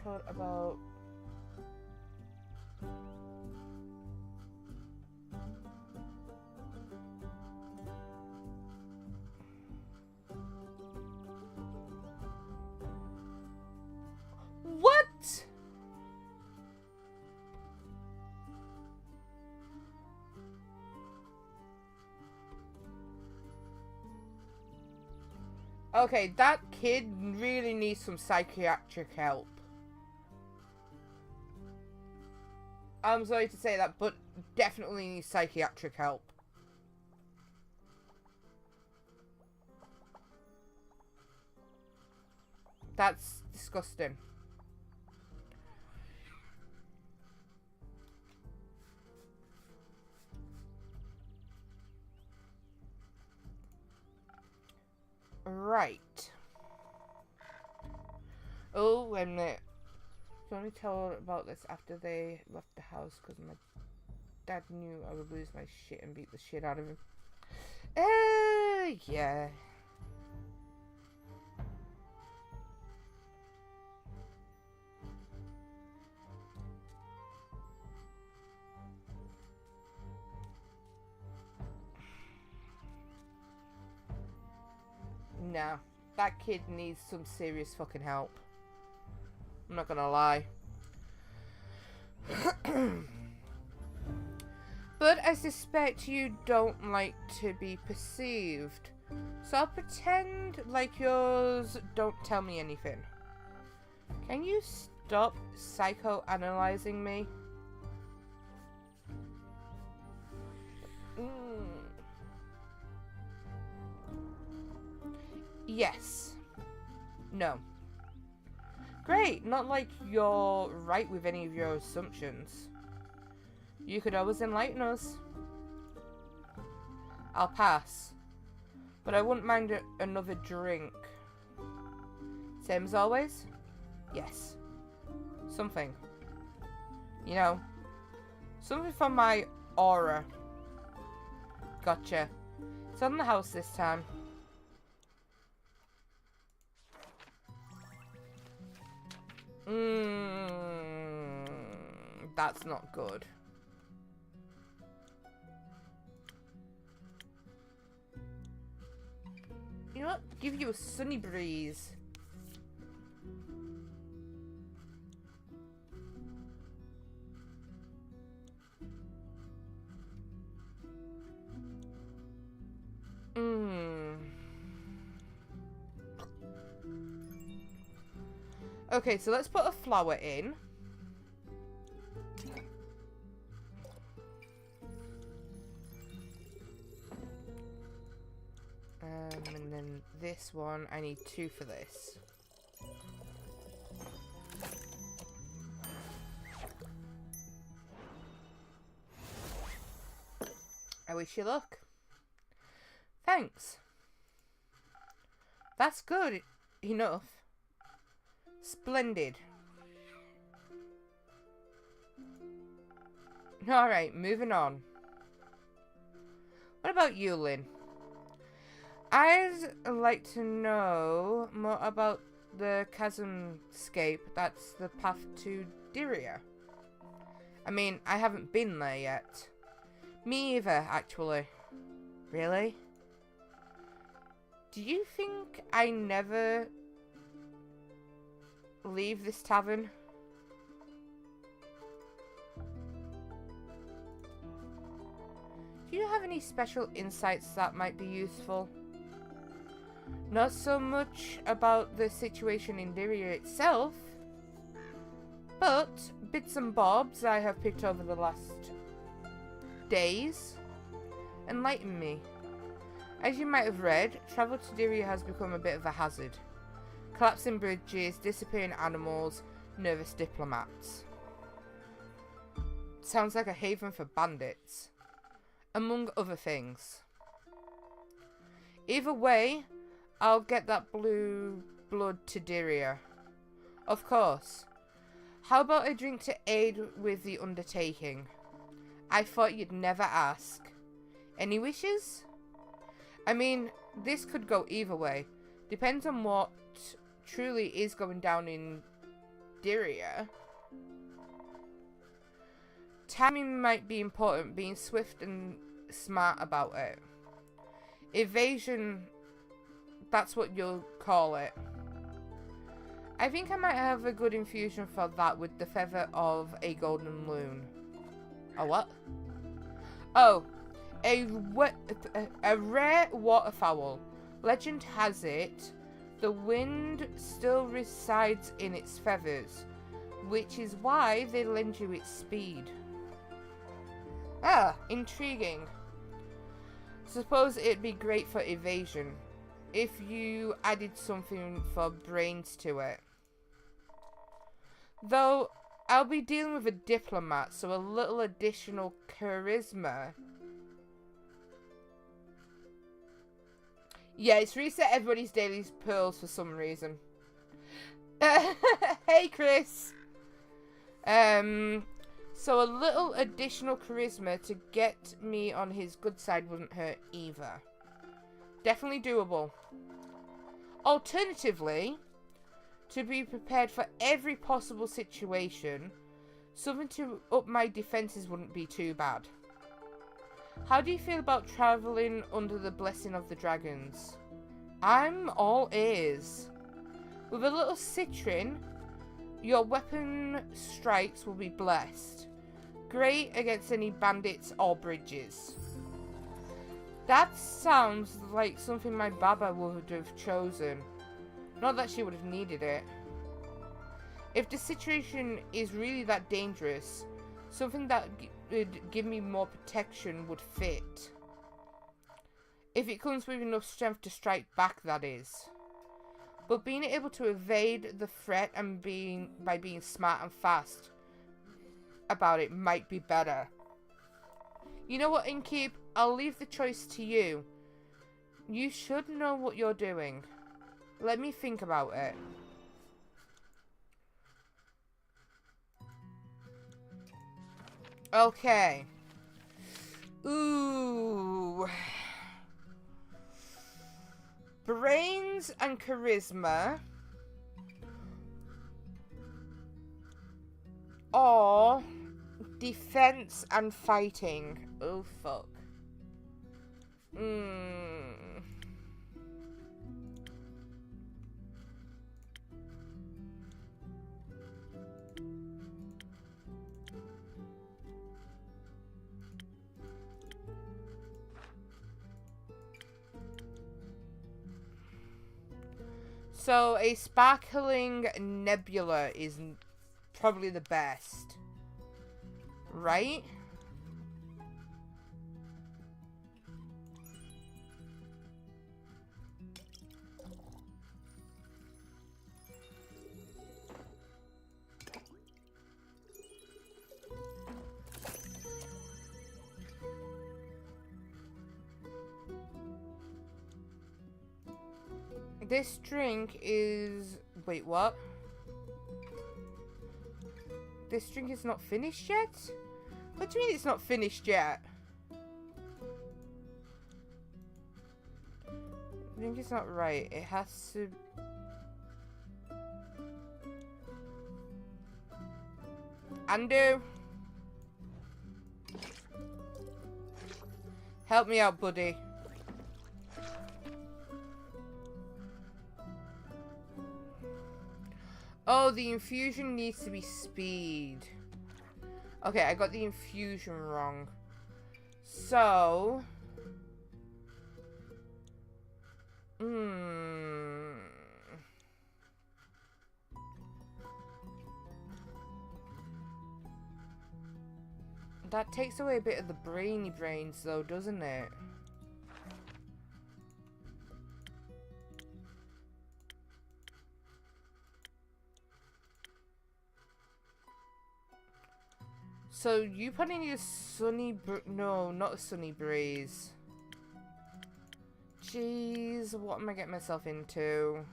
Told about Okay, that kid really needs some psychiatric help. I'm sorry to say that, but definitely needs psychiatric help. That's disgusting. Right. Oh, wait a minute. Can only tell about this after they left the house because my dad knew I would lose my shit and beat the shit out of him. Yeah. Nah, that kid needs some serious fucking help. I'm not gonna lie. But I suspect you don't like to be perceived. So I'll pretend like yours don't tell me anything. Can you stop psychoanalyzing me? Yes. No. Great, not like you're right with any of your assumptions. You could always enlighten us. I'll pass. But I wouldn't mind another drink. Same as always? Yes. Something. You know, something from my aura. Gotcha. It's on the house this time. That's not good. You know what? Give you a sunny breeze. Okay, so let's put a flower in. And then this one, I need 2 for this. I wish you luck. Thanks. That's good enough. Splendid. Alright, moving on. What about you, Lynn? I'd like to know more about the chasmscape that's the path to Diria. I mean, I haven't been there yet. Me either, actually. Really? Do you think I never leave this tavern? Do you have any special insights that might be useful? Not so much about the situation in Diria itself, but bits and bobs I have picked over the last days enlighten me. As you might have read, travel to Diria has become a bit of a hazard. Collapsing bridges, disappearing animals, nervous diplomats. Sounds like a haven for bandits, among other things. Either way, I'll get that blue blood to Diria. Of course. How about a drink to aid with the undertaking? I thought you'd never ask. Any wishes? I mean, this could go either way. Depends on what truly is going down in Diria. Timing might be important, being swift and smart about it. Evasion, that's what you'll call it. I think I might have a good infusion for that with the feather of a golden loon. A what? Oh, a rare waterfowl. Legend has it The wind still resides in its feathers, which is why they lend you its speed. Ah, intriguing. Suppose it'd be great for evasion, if you added something for brains to it. Though, I'll be dealing with a diplomat, so a little additional charisma. Yeah, it's reset everybody's daily pearls for some reason. Hey, Chris! So a little additional charisma to get me on his good side wouldn't hurt either. Definitely doable. Alternatively, to be prepared for every possible situation, something to up my defenses wouldn't be too bad. How do you feel about travelling under the blessing of the dragons? I'm all ears. With a little citrin, your weapon strikes will be blessed. Great against any bandits or bridges. That sounds like something my Baba would have chosen. Not that she would have needed it. If the situation is really that dangerous, something that would give me more protection would fit. If it comes with enough strength to strike back, that is. But being able to evade the threat and by being smart and fast about it might be better. You know what, Inkeep? I'll leave the choice to you. You should know what you're doing. Let me think about it. Okay. Ooh. Brains and charisma. Or defense and fighting. Oh, fuck. So, a sparkling nebula is probably the best. Right? This drink is... Wait, what? This drink is not finished yet? What do you mean it's not finished yet? I think it's not right. It has to... Undo. Help me out, buddy. Oh, the infusion needs to be speed. Okay, I got the infusion wrong. So... That takes away a bit of the brains though, doesn't it? So you probably need a sunny no, not a sunny breeze. Jeez, what am I getting myself into?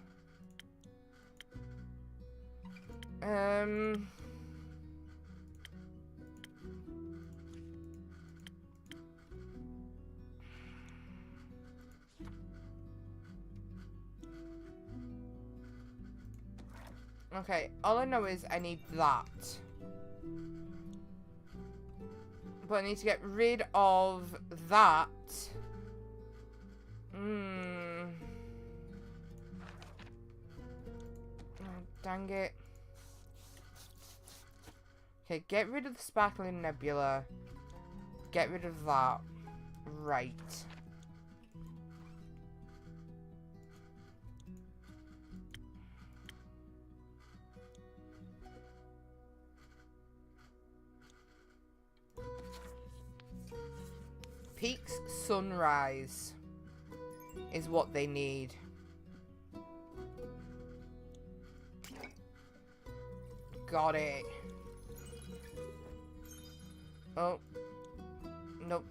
Okay, all I know is I need that. But I need to get rid of that. Oh, dang it. Okay, get rid of the sparkling nebula. Get rid of that. Right. Peaks Sunrise is what they need. Got it. Oh. Nope.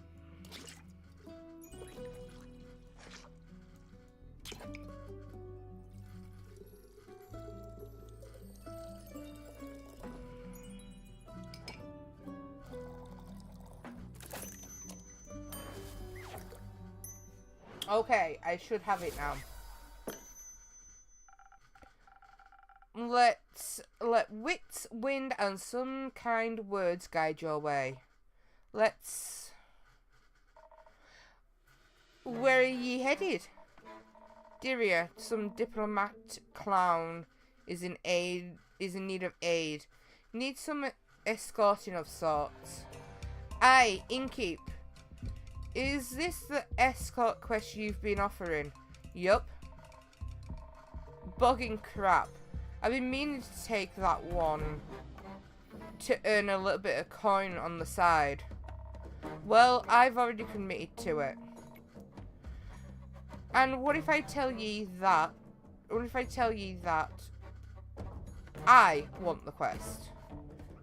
Okay, I should have it now. Let wits, wind, and some kind words guide your way. Where are ye headed? Diria, some diplomat clown is in need of aid. Need some escorting of sorts. Aye, innkeep. Is this the escort quest you've been offering? Yup. Bogging crap. I've been meaning to take that one to earn a little bit of coin on the side. Well, I've already committed to it. And what if I tell ye that? What if I tell ye that I want the quest?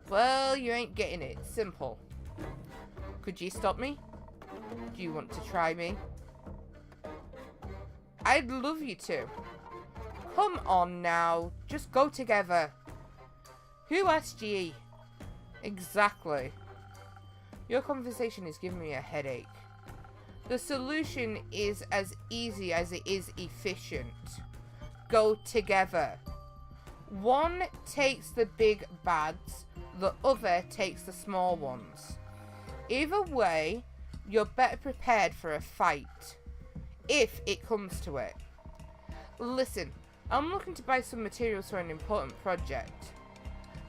Well, you ain't getting it. Simple. Could you stop me? Do you want to try me? I'd love you to. Come on now. Just go together. Who asked ye? Exactly. Your conversation is giving me a headache. The solution is as easy as it is efficient. Go together. One takes the big bads, the other takes the small ones. Either way, you're better prepared for a fight, if it comes to it. Listen, I'm looking to buy some materials for an important project.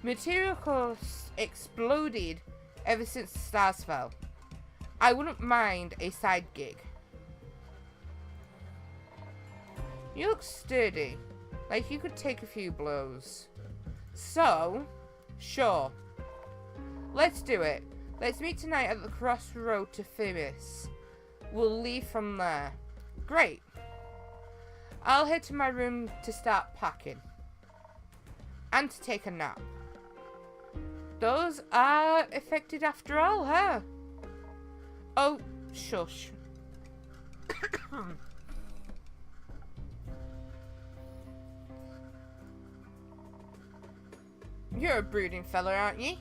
Material costs exploded ever since the stars fell. I wouldn't mind a side gig. You look sturdy, like you could take a few blows. So, sure. Let's do it. Let's meet tonight at the crossroad to Phimis. We'll leave from there. Great. I'll head to my room to start packing. And to take a nap. Those are affected after all, huh? Oh, shush. You're a brooding fella, aren't you?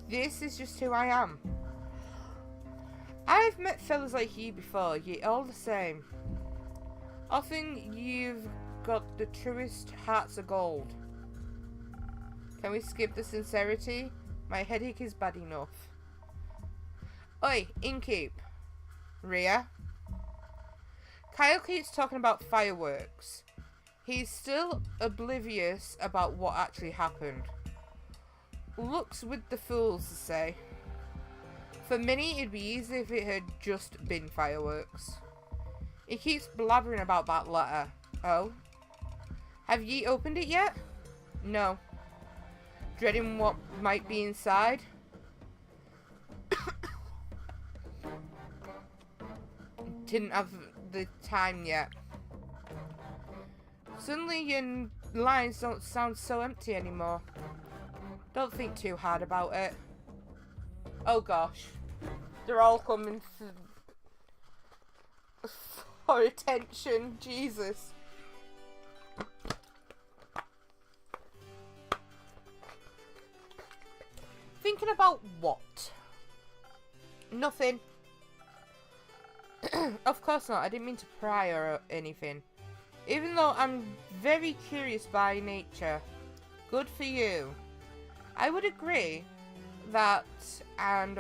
This is just who I am. I've met fellas like you before, yet all the same. Often you've got the truest hearts of gold. Can we skip the sincerity? My headache is bad enough. Oi, innkeep. Rhea? Kyle keeps talking about fireworks. He's still oblivious about what actually happened. Looks with the fools to say. For many, it'd be easy if it had just been fireworks. He keeps blabbering about that letter. Oh? Have ye opened it yet? No. Dreading what might be inside? Didn't have the time yet. Suddenly your lines don't sound so empty anymore. Don't think too hard about it. Oh gosh. They're all coming for attention. Jesus. Thinking about what? Nothing. Of course not. I didn't mean to pry or anything. Even though I'm very curious by nature. Good for you. I would agree that, and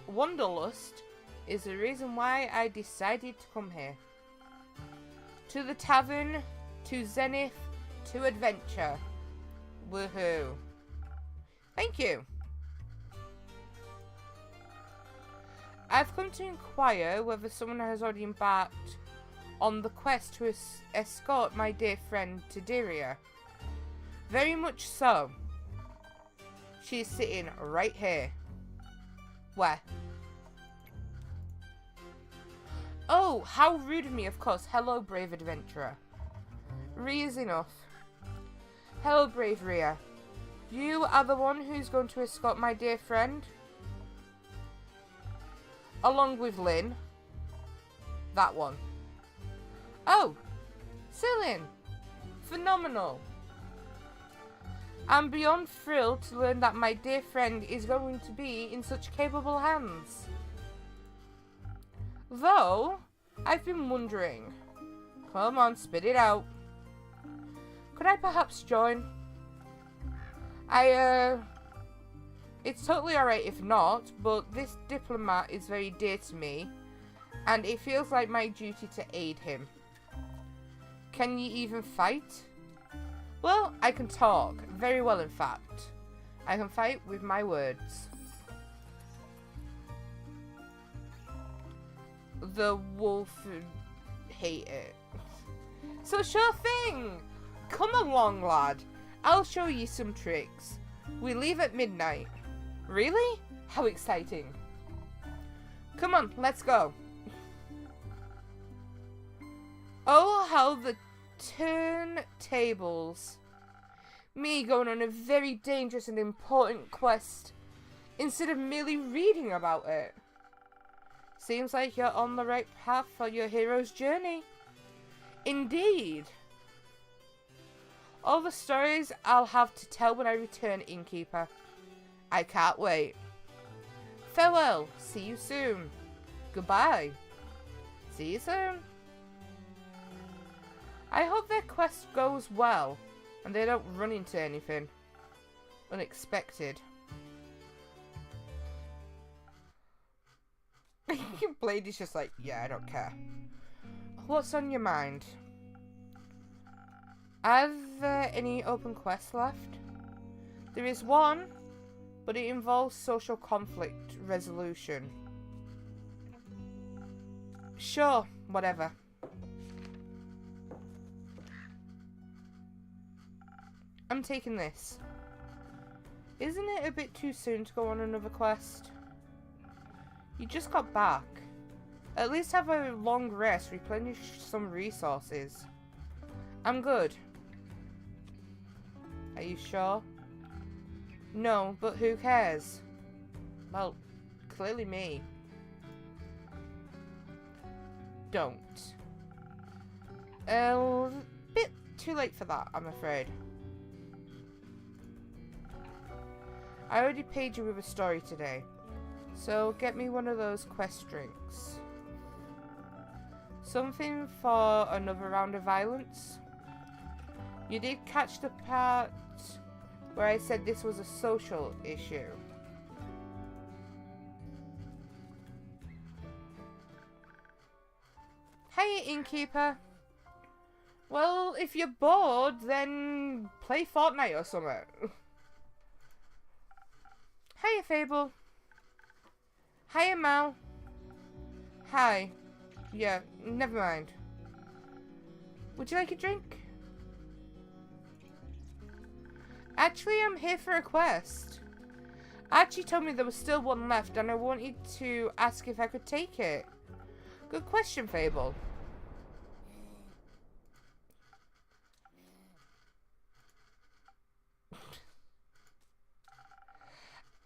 Wanderlust is the reason why I decided to come here. To the tavern, to Zenith, to adventure. Woohoo. Thank you. I've come to inquire whether someone has already embarked on the quest to escort my dear friend to Diria. Very much so. She's sitting right here. Where? Oh, how rude of me, of course. Hello, brave adventurer. Ria's enough. Hello, brave Ria. You are the one who's going to escort my dear friend? Along with Lynn. That one. Oh, Celine. Phenomenal. I'm beyond thrilled to learn that my dear friend is going to be in such capable hands. Though, I've been wondering. Come on, spit it out. Could I perhaps join? It's totally alright if not, but this diplomat is very dear to me, and it feels like my duty to aid him. Can you even fight? Well, I can talk. Very well, in fact. I can fight with my words. The wolf hate it. So sure thing! Come along, lad. I'll show you some tricks. We leave at midnight. Really? How exciting. Come on, let's go. Oh, how the turntables. Me going on a very dangerous and important quest instead of merely reading about it. Seems like you're on the right path for your hero's journey. Indeed. All the stories I'll have to tell when I return, innkeeper. I can't wait. Farewell. See you soon. Goodbye. See you soon. I hope their quest goes well and they don't run into anything unexpected. Blade is just like, yeah, I don't care. What's on your mind? Are there any open quests left? There is one, but it involves social conflict resolution. Sure, whatever. I'm taking this. Isn't it a bit too soon to go on another quest? You just got back. At least have a long rest, replenish some resources. I'm good. Are you sure? No, but who cares? Well, clearly me. Don't. A bit too late for that, I'm afraid. I already paid you with a story today, so get me one of those quest drinks. Something for another round of violence? You did catch the part where I said this was a social issue. Hey, innkeeper. Well, if you're bored, then play Fortnite or something. Hiya, Fable. Hiya, Mal. Hi. Yeah, never mind. Would you like a drink? Actually, I'm here for a quest. Archie told me there was still one left and I wanted to ask if I could take it. Good question, Fable.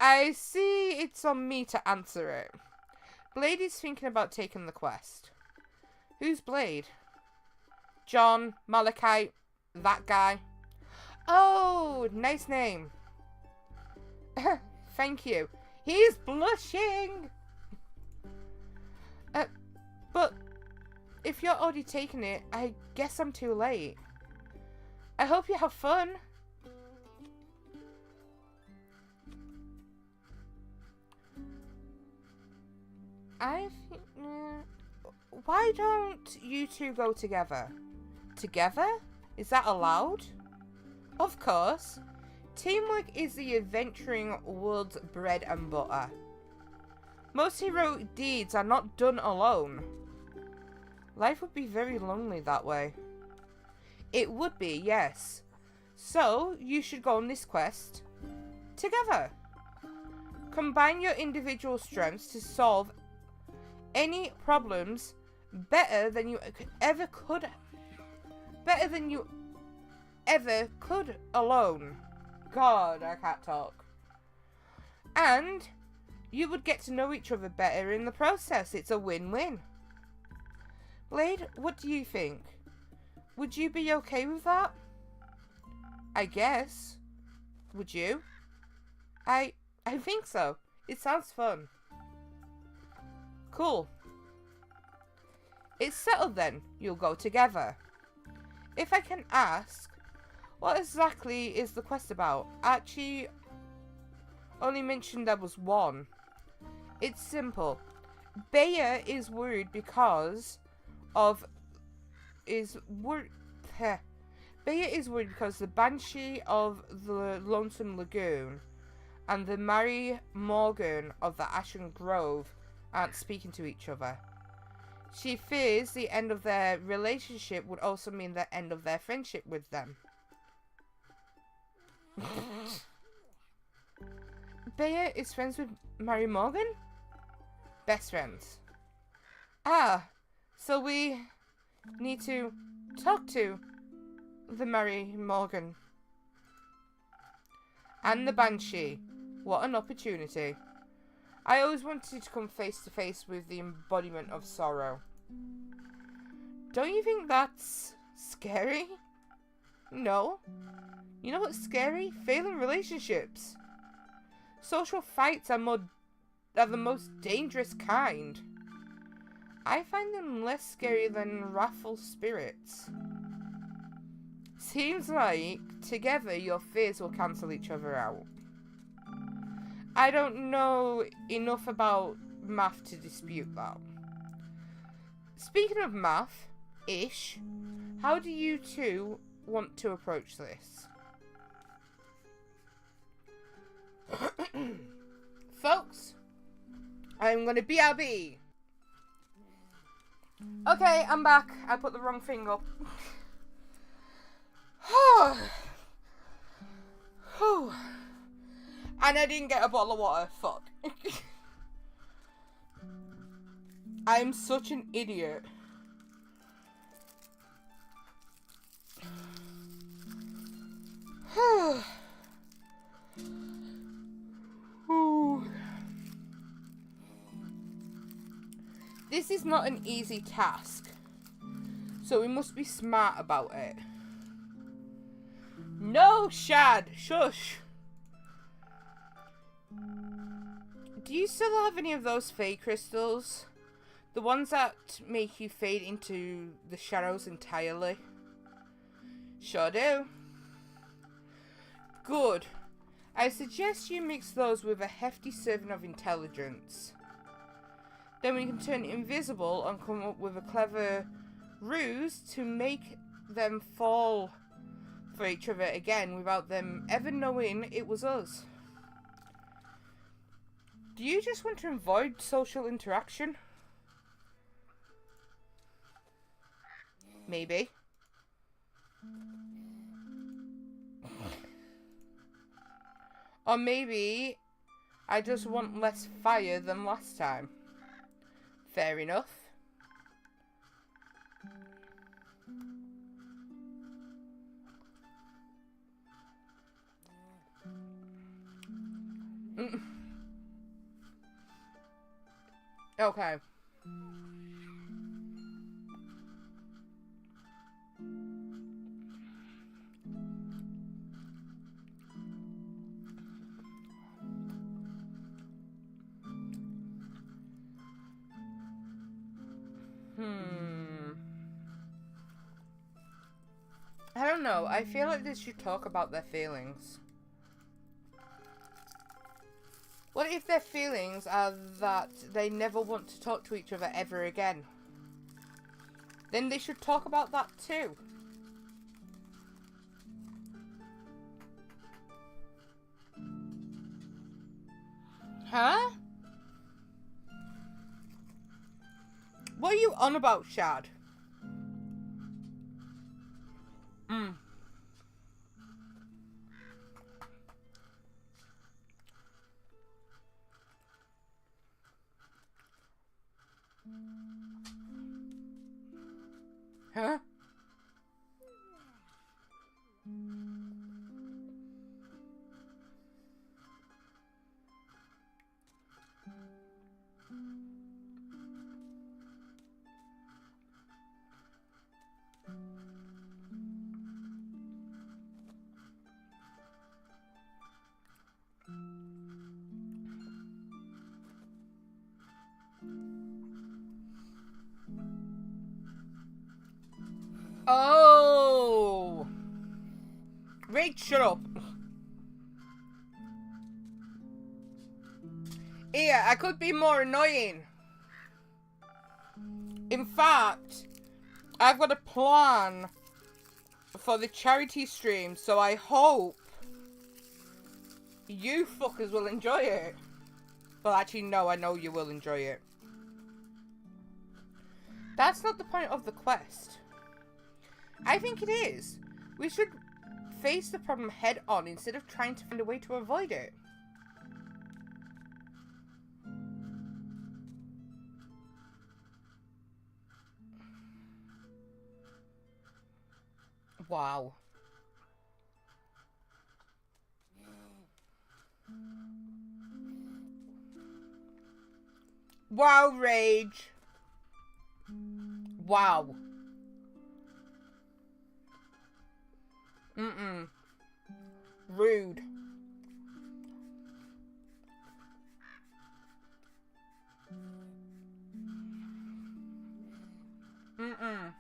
I see it's on me to answer it. Blade is thinking about taking the quest. Who's Blade? John, Malachite, that guy. Oh, nice name. Thank you. He's blushing. But if you're already taking it, I guess I'm too late. I hope you have fun. I think... why don't you two go together? Together? Is that allowed? Of course. Teamwork is the adventuring world's bread and butter. Most heroic deeds are not done alone. Life would be very lonely that way. It would be, yes. So, you should go on this quest together. Combine your individual strengths to solve any problems better than you ever could. Better than you ever could alone. God, I can't talk. And you would get to know each other better in the process. It's a win-win. Blade, what do you think? Would you be okay with that? I guess. Would you? I think so. It sounds fun. Cool. It's settled then. You'll go together. If I can ask, what exactly is the quest about? Archie only mentioned there was one. It's simple. Bayer is worried because of... Bayer is worried because the Banshee of the Lonesome Lagoon and the Mary Morgan of the Ashen Grove aren't speaking to each other. She fears the end of their relationship would also mean the end of their friendship with them. Bayer is friends with Mary Morgan? Best friends. Ah, so we need to talk to the Mary Morgan. And the Banshee. What an opportunity. I always wanted to come face to face with the embodiment of sorrow. Don't you think that's scary? No. You know what's scary? Failing relationships. Social fights are the most dangerous kind. I find them less scary than wrathful spirits. Seems like together your fears will cancel each other out. I don't know enough about math to dispute that. Speaking of math-ish, how do you two want to approach this? Folks, I'm gonna BRB. Okay, I'm back. I put the wrong thing up. And I didn't get a bottle of water. Fuck. I'm such an idiot. This is not an easy task, so we must be smart about it. No, Shad! Shush! Do you still have any of those fade crystals? The ones that make you fade into the shadows entirely? Sure do. Good. I suggest you mix those with a hefty serving of intelligence. Then we can turn invisible and come up with a clever ruse to make them fall for each other again without them ever knowing it was us. Do you just want to avoid social interaction? Maybe. Or maybe I just want less fire than last time. Fair enough. Okay. I don't know. I feel like they should talk about their feelings. What if their feelings are that they never want to talk to each other ever again? Then they should talk about that too. Huh? What are you on about, Shad? Huh? Oh! Rage, shut up. Here, I could be more annoying. In fact, I've got a plan for the charity stream, so I hope you fuckers will enjoy it. Well, actually, no, I know you will enjoy it. That's not the point of the quest. I think it is. We should face the problem head on instead of trying to find a way to avoid it. Wow. Wow, Rage. Wow. Mm-mm. Rude. Mm-mm.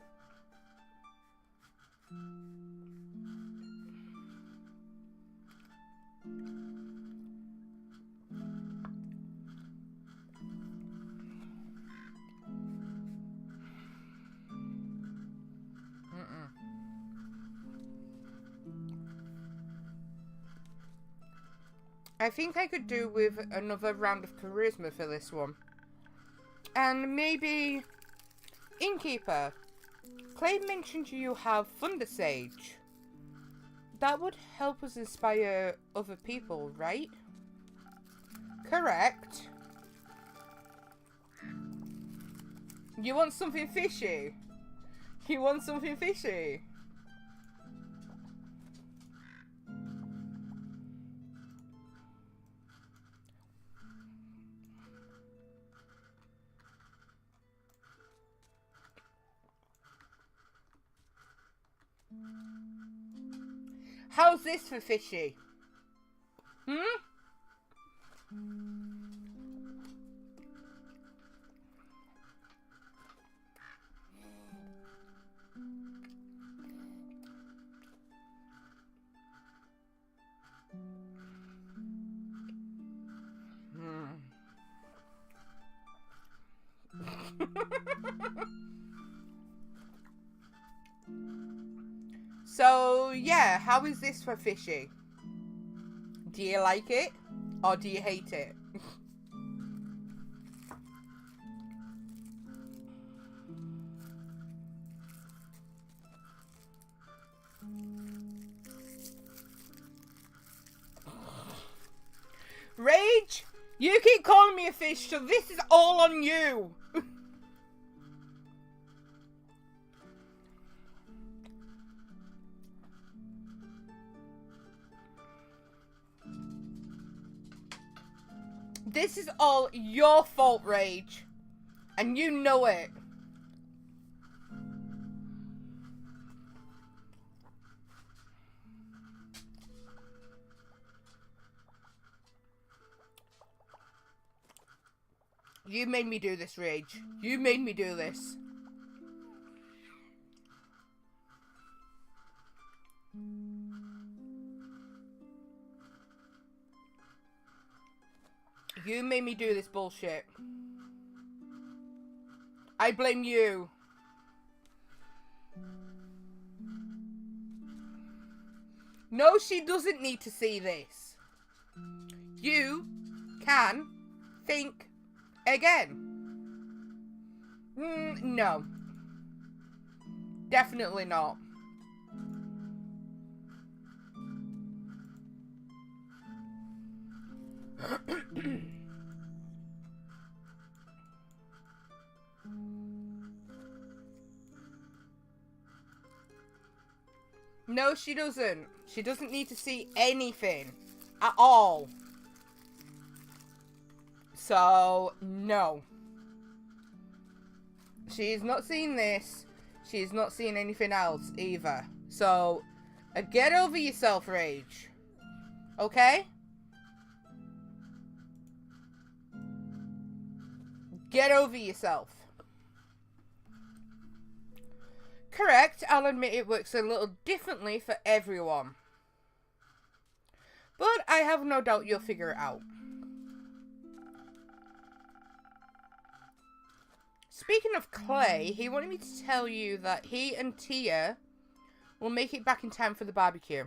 I think I could do with another round of charisma for this one. And maybe... Innkeeper. Clay mentioned you have Thunder Sage. That would help us inspire other people, right? Correct. You want something fishy? You want something fishy? How's this for fishy? Hmm? So, yeah, how is this for fishy? Do you like it? Or do you hate it? Rage, you keep calling me a fish, so this is all on you. This is all your fault, Rage. And you know it. You made me do this, Rage. You made me do this. You made me do this bullshit. I blame you. No, she doesn't need to see this. You can think again. No. Definitely not. No, she doesn't. She doesn't need to see anything at all. So, no. She's not seeing this. She's not seeing anything else either. So, get over yourself, Rage. Okay? Get over yourself. Correct, I'll admit it works a little differently for everyone. But I have no doubt you'll figure it out. Speaking of Clay, he wanted me to tell you that he and Tia will make it back in time for the barbecue.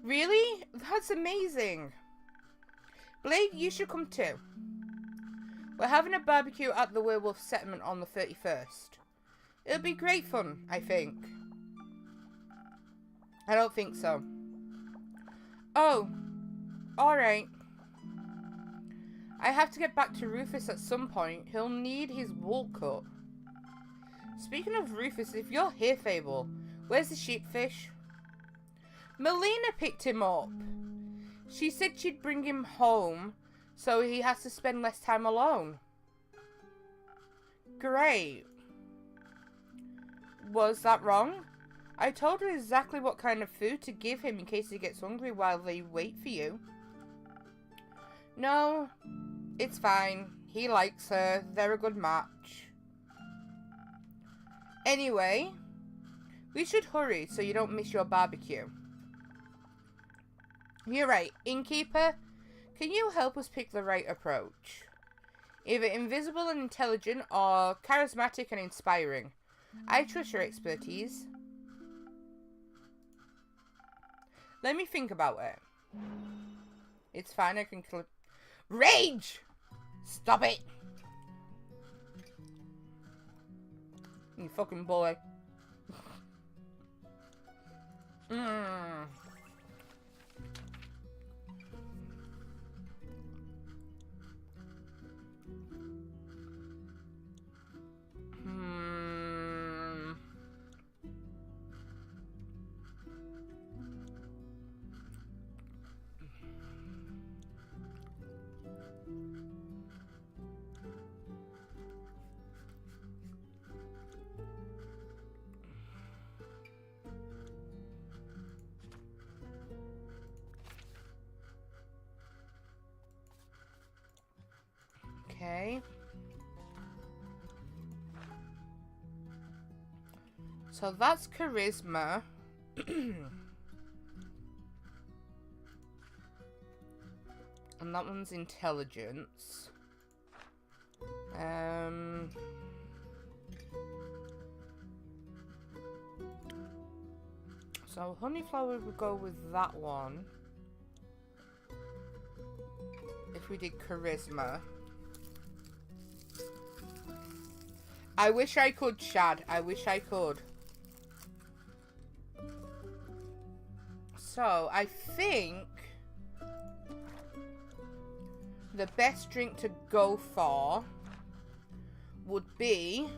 Really? That's amazing. Blade, you should come too. We're having a barbecue at the werewolf settlement on the 31st. It'll be great fun, I think. I don't think so. Oh, alright. I have to get back to Rufus at some point. He'll need his wool cut. Speaking of Rufus, if you're here, Fable, where's the sheepfish? Melina picked him up. She said she'd bring him home, so he has to spend less time alone. Great. Was that wrong? I told her exactly what kind of food to give him in case he gets hungry while they wait for you. No, it's fine. He likes her. They're a good match. Anyway, we should hurry so you don't miss your barbecue. You're right. Innkeeper, can you help us pick the right approach? Either invisible and intelligent or charismatic and inspiring. I trust your expertise. Let me think about it. It's fine, I can clip. Rage! Stop it! You fucking boy. Okay. So that's charisma. And that one's intelligence. So honeyflower would go with that one. If we did charisma. I wish I could, Shad. I wish I could. So, I think the best drink to go for would be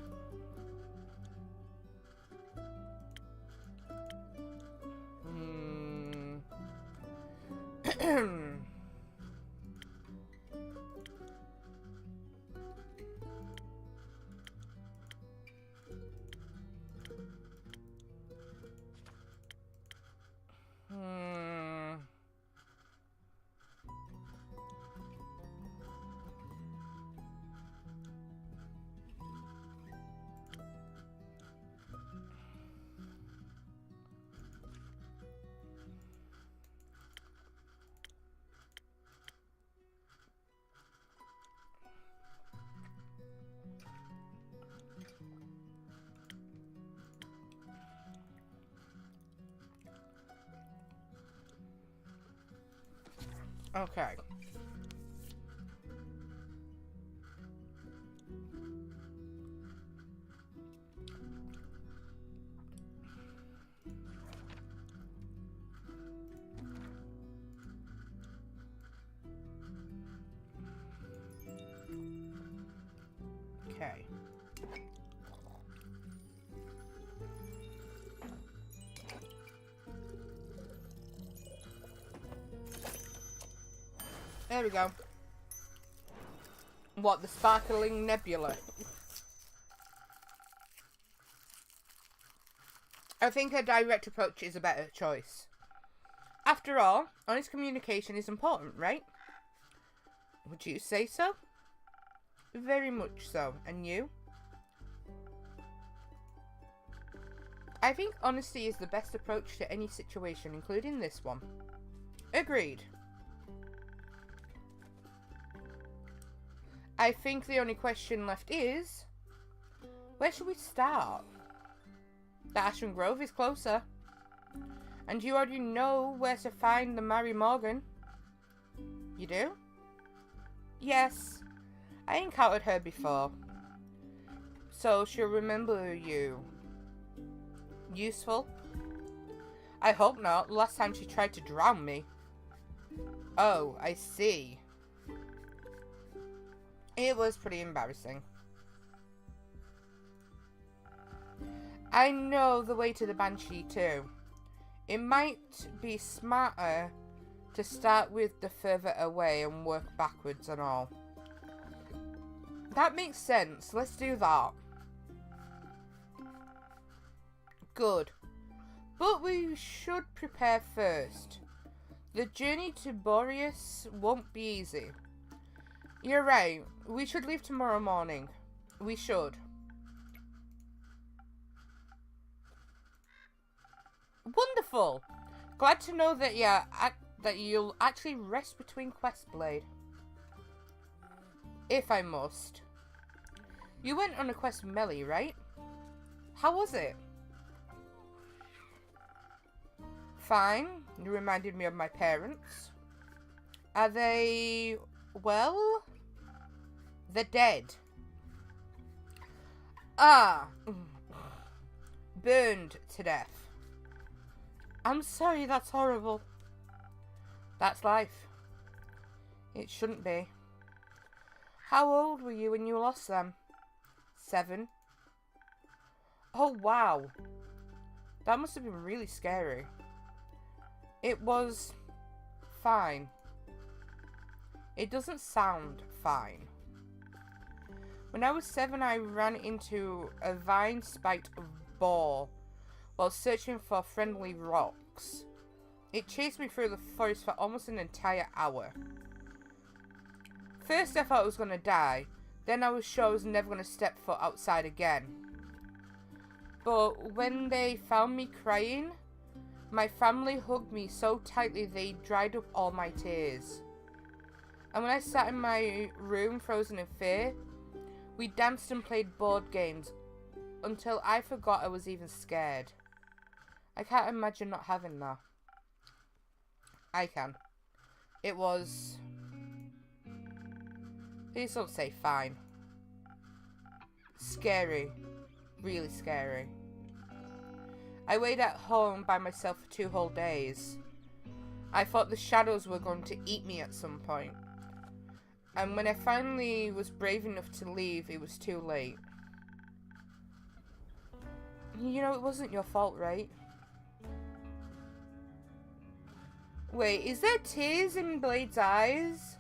okay. Okay. There we go. What, the sparkling nebula? I think a direct approach is a better choice. After all, honest communication is important, right? Would you say so? Very much so. And you? I think honesty is the best approach to any situation, including this one. Agreed. I think the only question left is, where should we start? The Ashland Grove is closer. And you already know where to find the Mary Morgan. You do? Yes. I encountered her before. So she'll remember you. Useful? I hope not. Last time she tried to drown me. Oh, I see. It was pretty embarrassing. I know the way to the Banshee too. It might be smarter to start with the further away and work backwards and all. That makes sense. Let's do that. Good. But we should prepare first. The journey to Boreas won't be easy. You're right. We should leave tomorrow morning. We should. Wonderful. Glad to know that you'll actually rest between quests, Blade. If I must. You went on a quest with Melly, right? How was it? Fine. You reminded me of my parents. Are they... well? They're dead. Ah. Burned to death. I'm sorry, that's horrible. That's life. It shouldn't be. How old were you when you lost them? 7. Oh, wow. That must have been really scary. It was fine. It doesn't sound fine. When I was 7, I ran into a vine-spiked boar while searching for friendly rocks. It chased me through the forest for almost an entire hour. First I thought I was going to die, then I was sure I was never going to step foot outside again. But when they found me crying, my family hugged me so tightly they dried up all my tears. And when I sat in my room frozen in fear, we danced and played board games until I forgot I was even scared. I can't imagine not having that. I can. It was... Please don't say fine. Scary. Really scary. I waited at home by myself for 2 whole days. I thought the shadows were going to eat me at some point. And when I finally was brave enough to leave, it was too late. You know, it wasn't your fault, right? Wait, is there tears in Blade's eyes?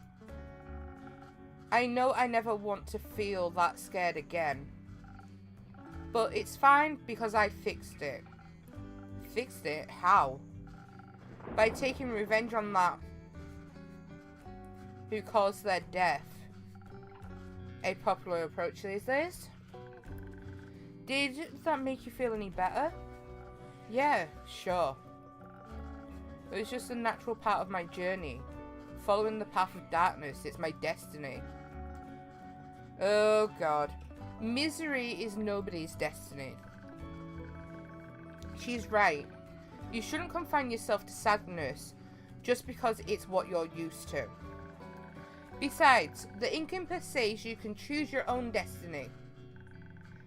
I know I never want to feel that scared again. But it's fine because I fixed it. Fixed it? How? By taking revenge on that who caused their death. A popular approach these days. Did that make you feel any better? Yeah, sure. It was just a natural part of my journey. Following the path of darkness, it's my destiny. Oh god. Misery is nobody's destiny. She's right. You shouldn't confine yourself to sadness just because it's what you're used to. Besides, the innkeeper says you can choose your own destiny.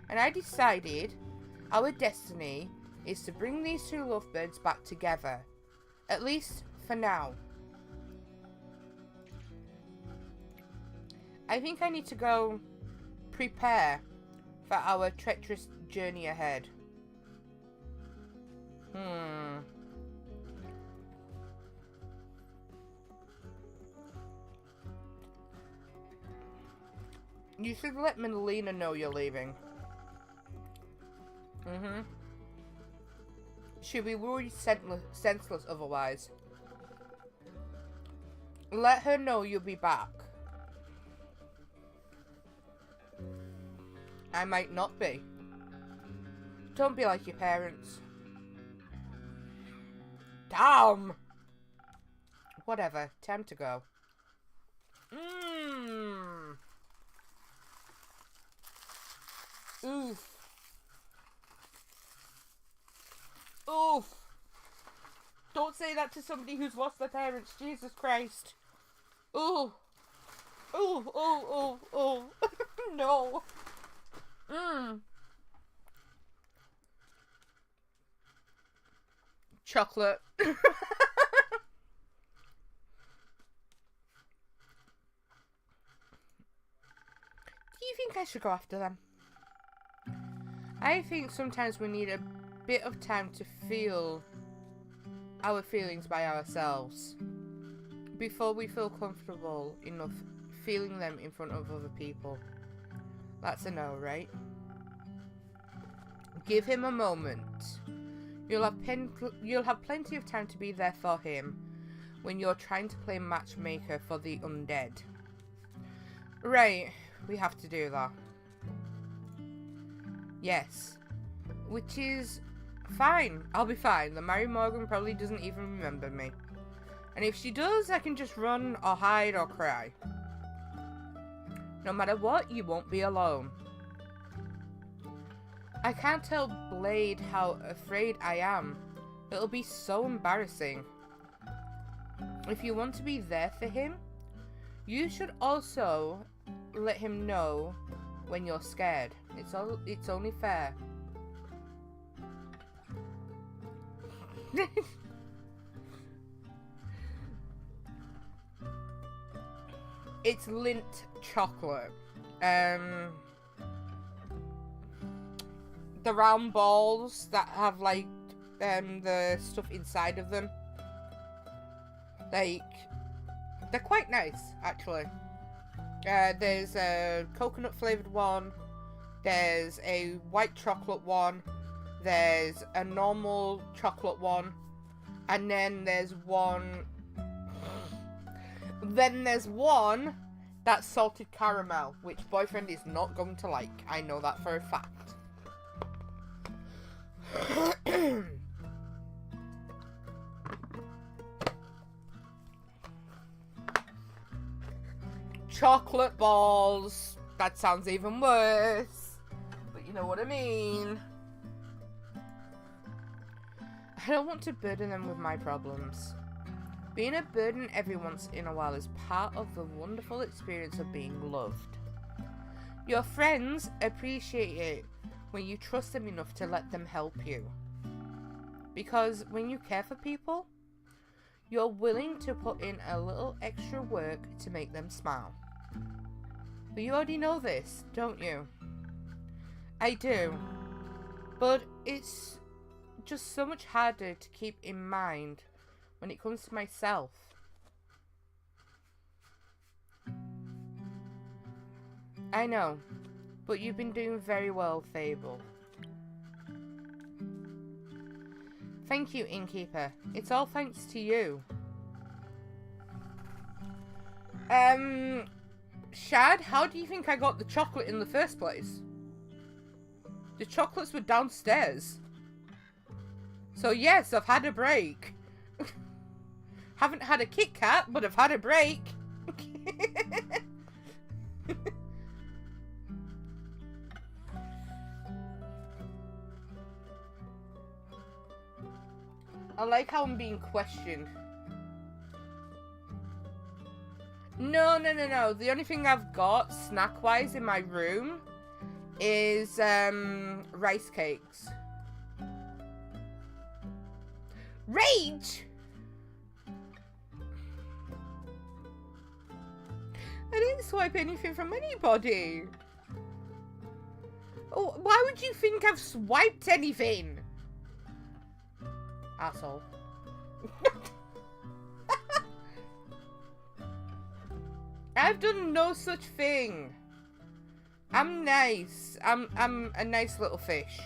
And I decided our destiny is to bring these 2 lovebirds back together. At least for now. I think I need to go prepare for our treacherous journey ahead. You should let Melina know you're leaving. She'll be worried senseless otherwise. Let her know you'll be back. I might not be. Don't be like your parents. Damn! Whatever, time to go. Oof. Oof. Don't say that to somebody who's lost their parents. Jesus Christ. Ooh. Ooh, ooh, ooh, ooh. No. Chocolate. Do you think I should go after them? I think sometimes we need a bit of time to feel our feelings by ourselves before we feel comfortable enough feeling them in front of other people. That's a no, right? Give him a moment. You'll have plenty of time to be there for him when you're trying to play matchmaker for the undead. Right, we have to do that. Yes. Which is fine. I'll be fine. The Mary Morgan probably doesn't even remember me. And if she does, I can just run or hide or cry. No matter what, you won't be alone. I can't tell Blade how afraid I am. It'll be so embarrassing. If you want to be there for him, you should also let him know when you're scared. It's only fair. It's Lindt chocolate. The round balls that have like the stuff inside of them. Like, they're quite nice actually. There's a coconut flavored one. There's a white chocolate one. There's a normal chocolate one. And then there's one. That's salted caramel, which boyfriend is not going to like. I know that for a fact. Chocolate balls. That sounds even worse. But you know what I mean. I don't want to burden them with my problems. Being a burden every once in a while is part of the wonderful experience of being loved. Your friends appreciate it when you trust them enough to let them help you. Because when you care for people, you're willing to put in a little extra work to make them smile. But you already know this, don't you? I do. But it's just so much harder to keep in mind when it comes to myself. I know, but you've been doing very well, Fable. Thank you, Innkeeper. It's all thanks to you. Shad, how do you think I got the chocolate in the first place? The chocolates were downstairs. So yes, I've had a break. Haven't had a Kit Kat, but I've had a break. I like how I'm being questioned. No. The only thing I've got snack-wise in my room is rice cakes. Rage! I didn't swipe anything from anybody. Oh, why would you think I've swiped anything? Asshole. I've done no such thing. I'm nice. I'm a nice little fish.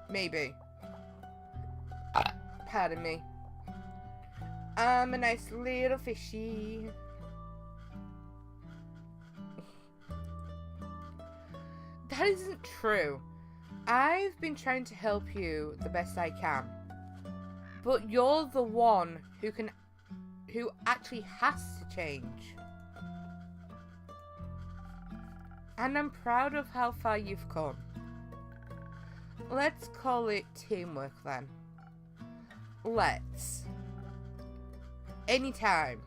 Maybe. Pardon me. I'm a nice little fishy. That isn't true. I've been trying to help you the best I can. But you're the one who actually has to change. And I'm proud of how far you've come. Let's call it teamwork then. Let's. Anytime.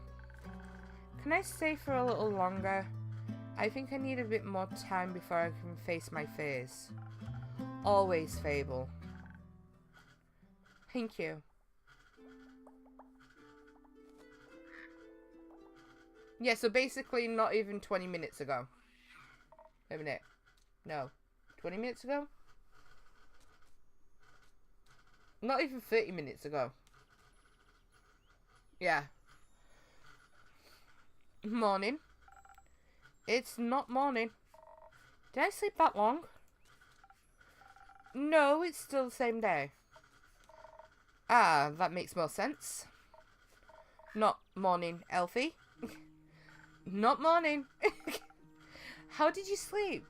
Can I stay for a little longer? I think I need a bit more time before I can face my fears. Always, Fable. Thank you. Yeah, so basically not even 20 minutes ago. Wait a minute. No. 20 minutes ago? Not even 30 minutes ago. Yeah. Morning. It's not morning. Did I sleep that long? No, it's still the same day. Ah, that makes more sense. Not morning, Elfie. Not morning. How did you sleep?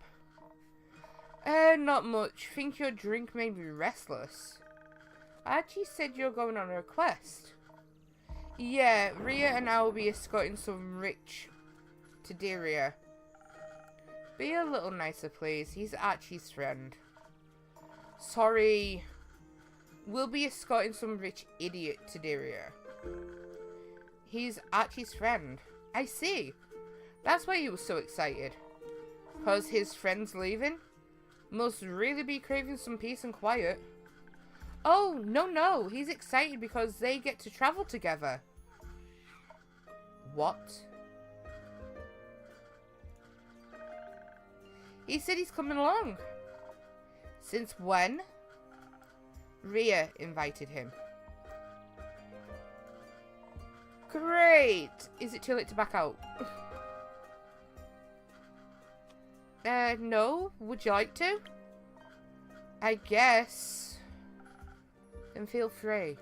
Not much. Think your drink made me restless. Archie said you're going on a quest. Yeah, Rhea and I will be escorting some rich to Deria. Be a little nicer, please. He's Archie's friend. Sorry. We'll be escorting some rich idiot to Deria. He's Archie's friend. I see. That's why he was so excited. 'Cause his friend's leaving? Must really be craving some peace and quiet. Oh, no. He's excited because they get to travel together. What? He said he's coming along. Since when? Rhea invited him. Great! Is it too late to back out? No. Would you like to? I guess. Then feel free.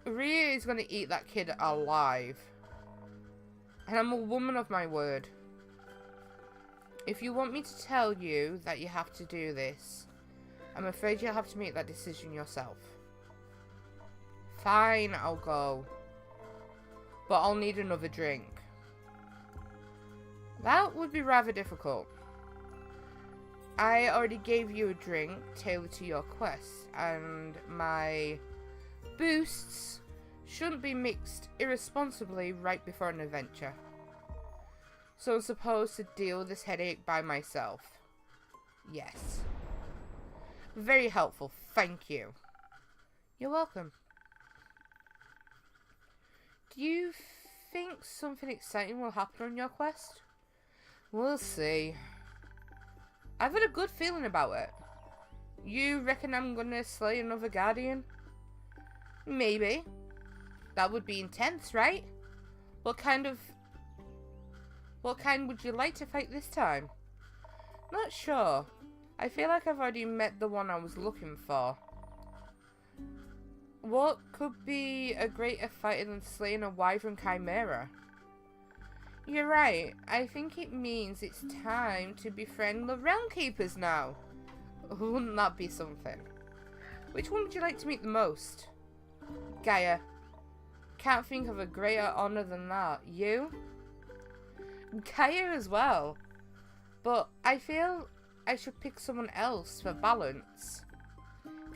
Rhea is gonna eat that kid alive. And I'm a woman of my word. If you want me to tell you that you have to do this, I'm afraid you'll have to make that decision yourself. Fine, I'll go. But I'll need another drink. That would be rather difficult. I already gave you a drink tailored to your quest, and my boosts shouldn't be mixed irresponsibly right before an adventure. So I'm supposed to deal with this headache by myself. Yes. Very helpful, thank you. You're welcome. Do you think something exciting will happen on your quest? We'll see. I've had a good feeling about it. You reckon I'm gonna slay another guardian? Maybe. That would be intense, right? What kind would you like to fight this time? Not sure. I feel like I've already met the one I was looking for. What could be a greater fighter than slaying a wyvern chimera? You're right. I think it means it's time to befriend the realm keepers now. Wouldn't that be something? Which one would you like to meet the most? Gaia. Can't think of a greater honor than that. You? Gaia as well. But I feel I should pick someone else for balance.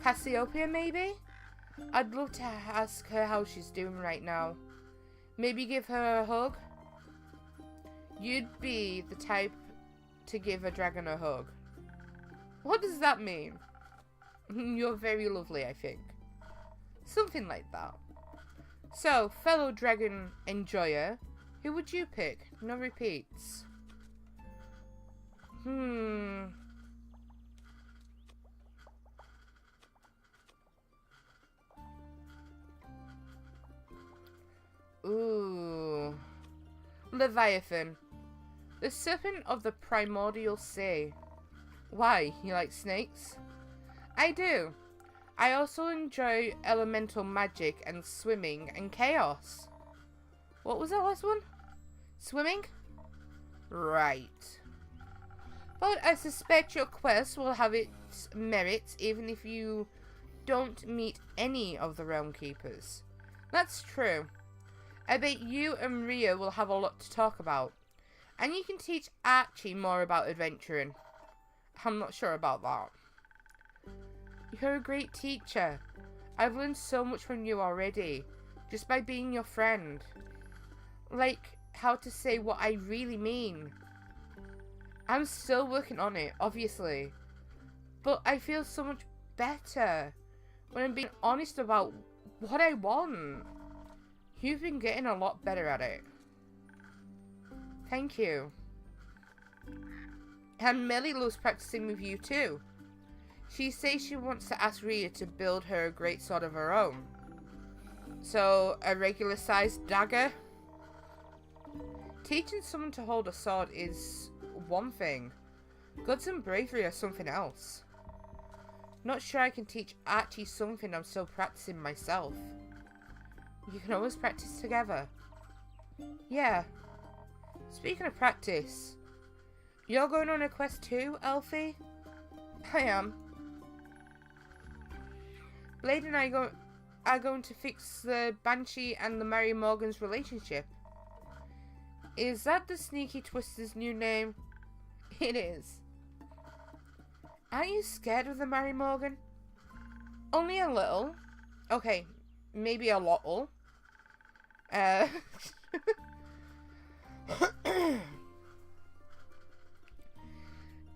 Cassiopeia, maybe? I'd love to ask her how she's doing right now. Maybe give her a hug? You'd be the type to give a dragon a hug. What does that mean? You're very lovely, I think. Something like that. So, fellow dragon enjoyer, who would you pick? No repeats. Ooh. Leviathan. The serpent of the primordial sea. Why? You like snakes? I do. I also enjoy elemental magic and swimming and chaos. What was that last one? Swimming? Right. But I suspect your quest will have its merits even if you don't meet any of the Realm Keepers. That's true. I bet you and Ria will have a lot to talk about. And you can teach Archie more about adventuring. I'm not sure about that. You're a great teacher. I've learned so much from you already, just by being your friend. Like, how to say what I really mean. I'm still working on it, obviously. But I feel so much better when I'm being honest about what I want. You've been getting a lot better at it. Thank you. And Melly loves practicing with you too. She says she wants to ask Rhea to build her a great sword of her own. So, a regular sized dagger? Teaching someone to hold a sword is one thing. Guts and bravery are something else. Not sure I can teach Archie something I'm still practicing myself. You can always practice together. Yeah. Speaking of practice, you're going on a quest too, Elfie? I am. Blade and I are going to fix the Banshee and the Mary Morgan's relationship. Is that the Sneaky Twister's new name? It is. Aren't you scared of the Mary Morgan? Only a little. Okay, maybe a lot.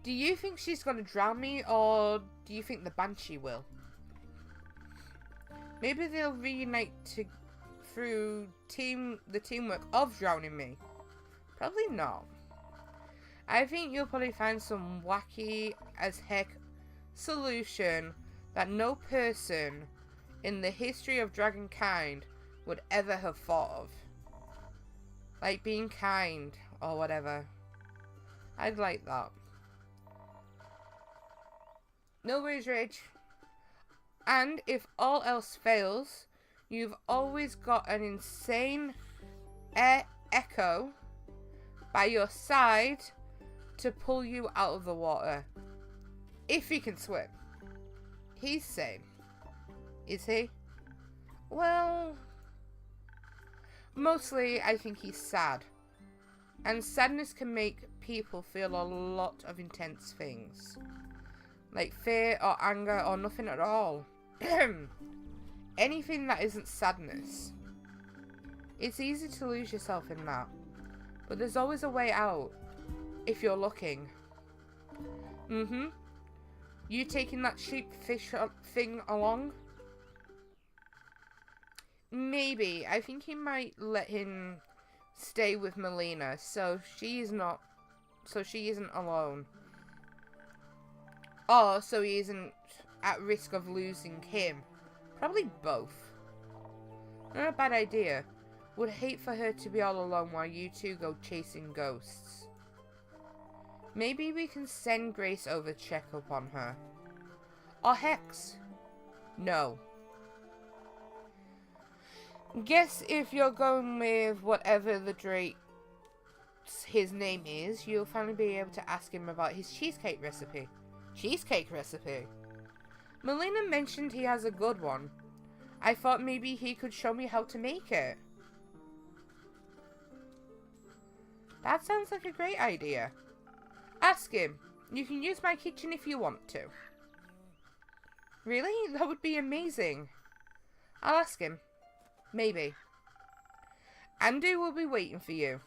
Do you think she's gonna drown me, or do you think the Banshee will? Maybe they'll reunite through the teamwork of drowning me. Probably not. I think you'll probably find some wacky as heck solution that no person in the history of dragonkind would ever have thought of. Like being kind or whatever. I'd like that. No worries, Rage. And if all else fails, you've always got an insane echo by your side to pull you out of the water. If he can swim. He's sane. Is he? Well, mostly I think he's sad. And sadness can make people feel a lot of intense things. Like fear or anger or nothing at all. Anything that isn't sadness. It's easy to lose yourself in that. But there's always a way out. If you're looking. You taking that sheepfish thing along? Maybe. I think he might let him stay with Melina, so she isn't alone. Or so he isn't at risk of losing him. Probably both. Not a bad idea. Would hate for her to be all alone while you two go chasing ghosts. Maybe we can send Grace over to check up on her. Or Hex. No. Guess if you're going with whatever the his name is, you'll finally be able to ask him about his cheesecake recipe. Cheesecake recipe? Melina mentioned he has a good one. I thought maybe he could show me how to make it. That sounds like a great idea. Ask him. You can use my kitchen if you want to. Really? That would be amazing. I'll ask him. Maybe. Andy will be waiting for you.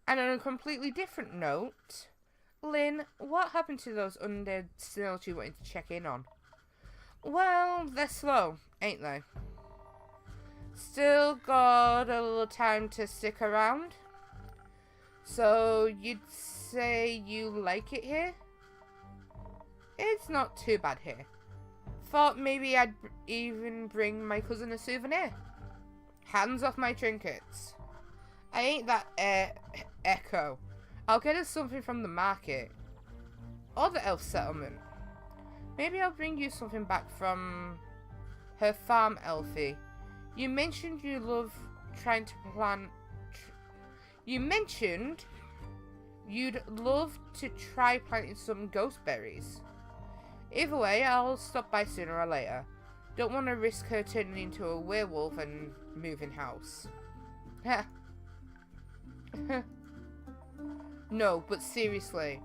And on a completely different note, Lynn, what happened to those undead snails you wanted to check in on? Well, they're slow, ain't they? Still got a little time to stick around? So, you'd say you like it here? It's not too bad here. Thought maybe I'd even bring my cousin a souvenir. Hands off my trinkets. I ain't that Echo. I'll get us something from the market. Or the elf settlement. Maybe I'll bring you something back from her farm, Elfie. You mentioned you love trying to plant... You mentioned you'd love to try planting some ghost berries. Either way, I'll stop by sooner or later. Don't want to risk her turning into a werewolf and moving house. No, but seriously,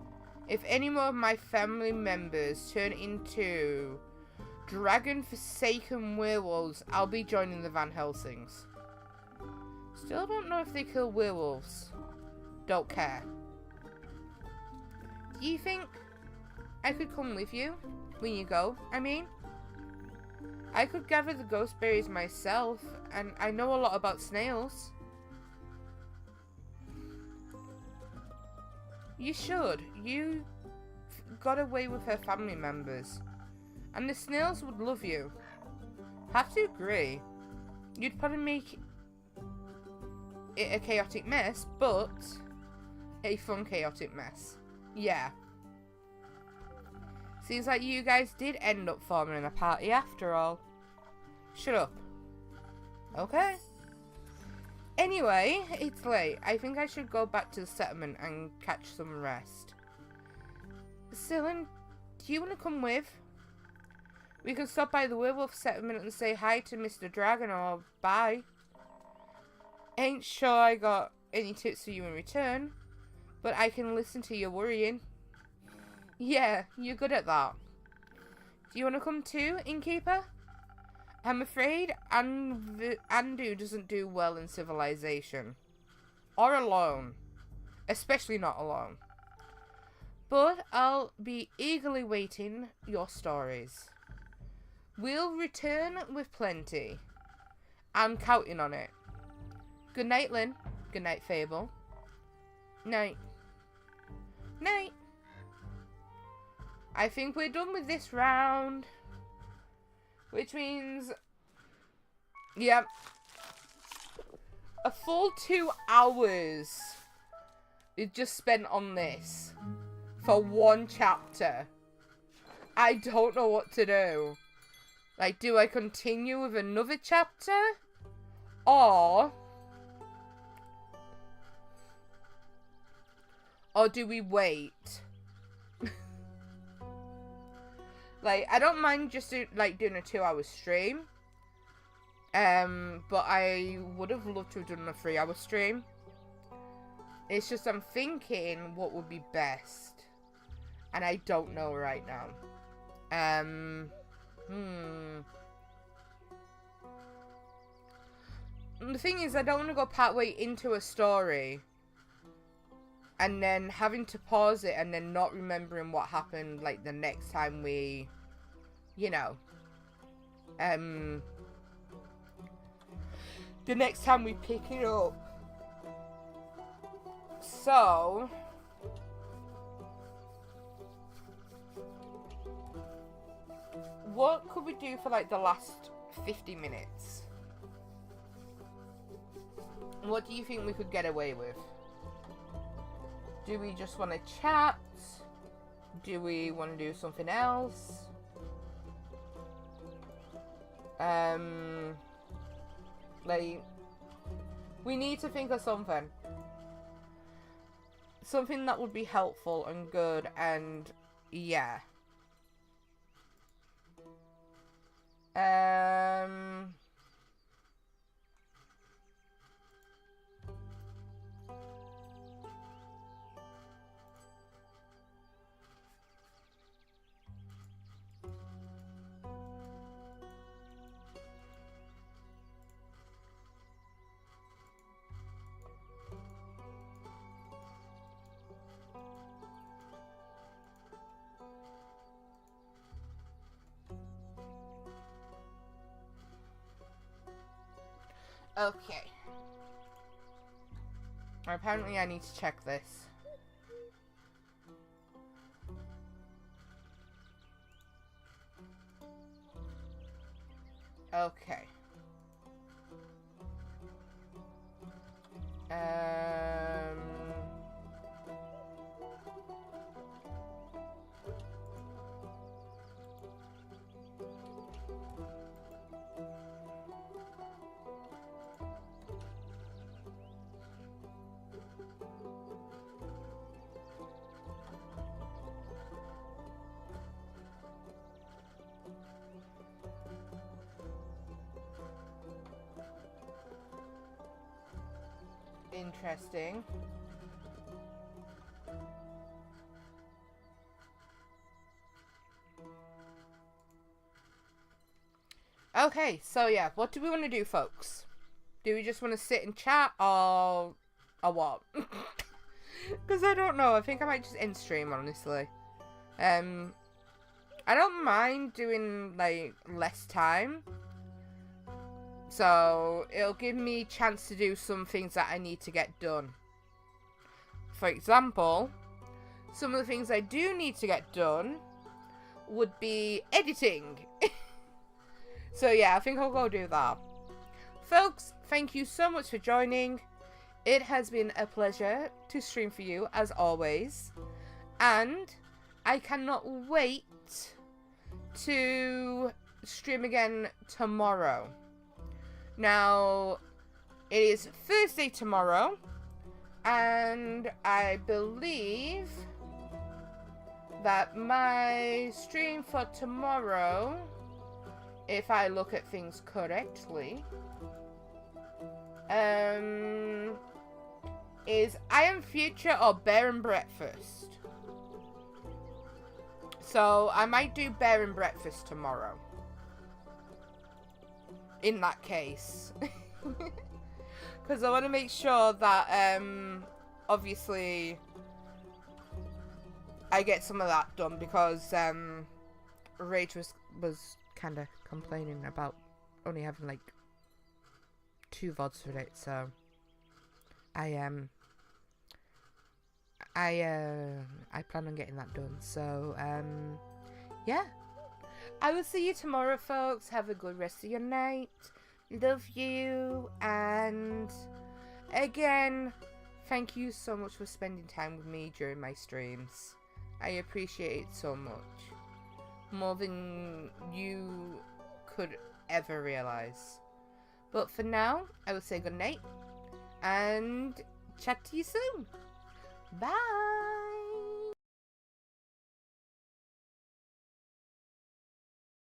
if any more of my family members turn into dragon-forsaken werewolves, I'll be joining the Van Helsings. Still don't know if they kill werewolves. Don't care. Do you think I could come with you when you go? I mean, I could gather the ghost berries myself, and I know a lot about snails. You should. You got away with her family members. And the snails would love you. Have to agree. You'd probably make it a chaotic mess, but a fun chaotic mess. Yeah. Seems like you guys did end up forming a party after all. Shut up. Okay. Anyway, it's late. I think I should go back to the settlement and catch some rest. Dylan, do you want to come with? We could stop by the werewolf settlement and say hi to Mr. Dragon or bye. Ain't sure I got any tips for you in return, but I can listen to your worrying. Yeah, you're good at that. Do you want to come too, innkeeper? I'm afraid Andu doesn't do well in civilization. Or alone. Especially not alone. But I'll be eagerly waiting your stories. We'll return with plenty. I'm counting on it. Good night, Lynn. Good night, Fable. Night. Night. I think we're done with this round. Which means... Yep. A full 2 hours is just spent on this. For one chapter. I don't know what to do. Like, do I continue with another chapter? Or do we wait? Like, I don't mind just doing a 2-hour stream. But I would have loved to have done a 3-hour stream. It's just I'm thinking what would be best. And I don't know right now. The thing is, I don't want to go partway into a story and then having to pause it and then not remembering what happened, like, the next time we, you know, the next time we pick it up. So, what could we do for, like, the last 50 minutes? What do you think we could get away with? Do we just want to chat? Do we want to do something else? Like, we need to think of something. Something that would be helpful and good and, yeah. Okay. Apparently I need to check this. Okay. interesting. Okay, so yeah, what do we want to do, folks? Do we just want to sit and chat, or what? Because I don't know. I think I might just end stream, honestly. I don't mind doing, like, less time. So, it'll give me a chance to do some things that I need to get done. For example, some of the things I do need to get done would be editing. So, yeah, I think I'll go do that. Folks, thank you so much for joining. It has been a pleasure to stream for you, as always. And I cannot wait to stream again tomorrow. Now, it is Thursday tomorrow, and I believe that my stream for tomorrow, if I look at things correctly, is I Am Future or Bear and Breakfast. So I might do Bear and Breakfast tomorrow. In that case. Because I want to make sure that, obviously, I get some of that done. Because, Rage was kind of complaining about only having, like, 2 VODs for it. So, I plan on getting that done. So, yeah. I will see you tomorrow, folks. Have a good rest of your night. Love you. And again, thank you so much for spending time with me during my streams. I appreciate it so much. More than you could ever realize. But for now, I will say good night. And chat to you soon. Bye.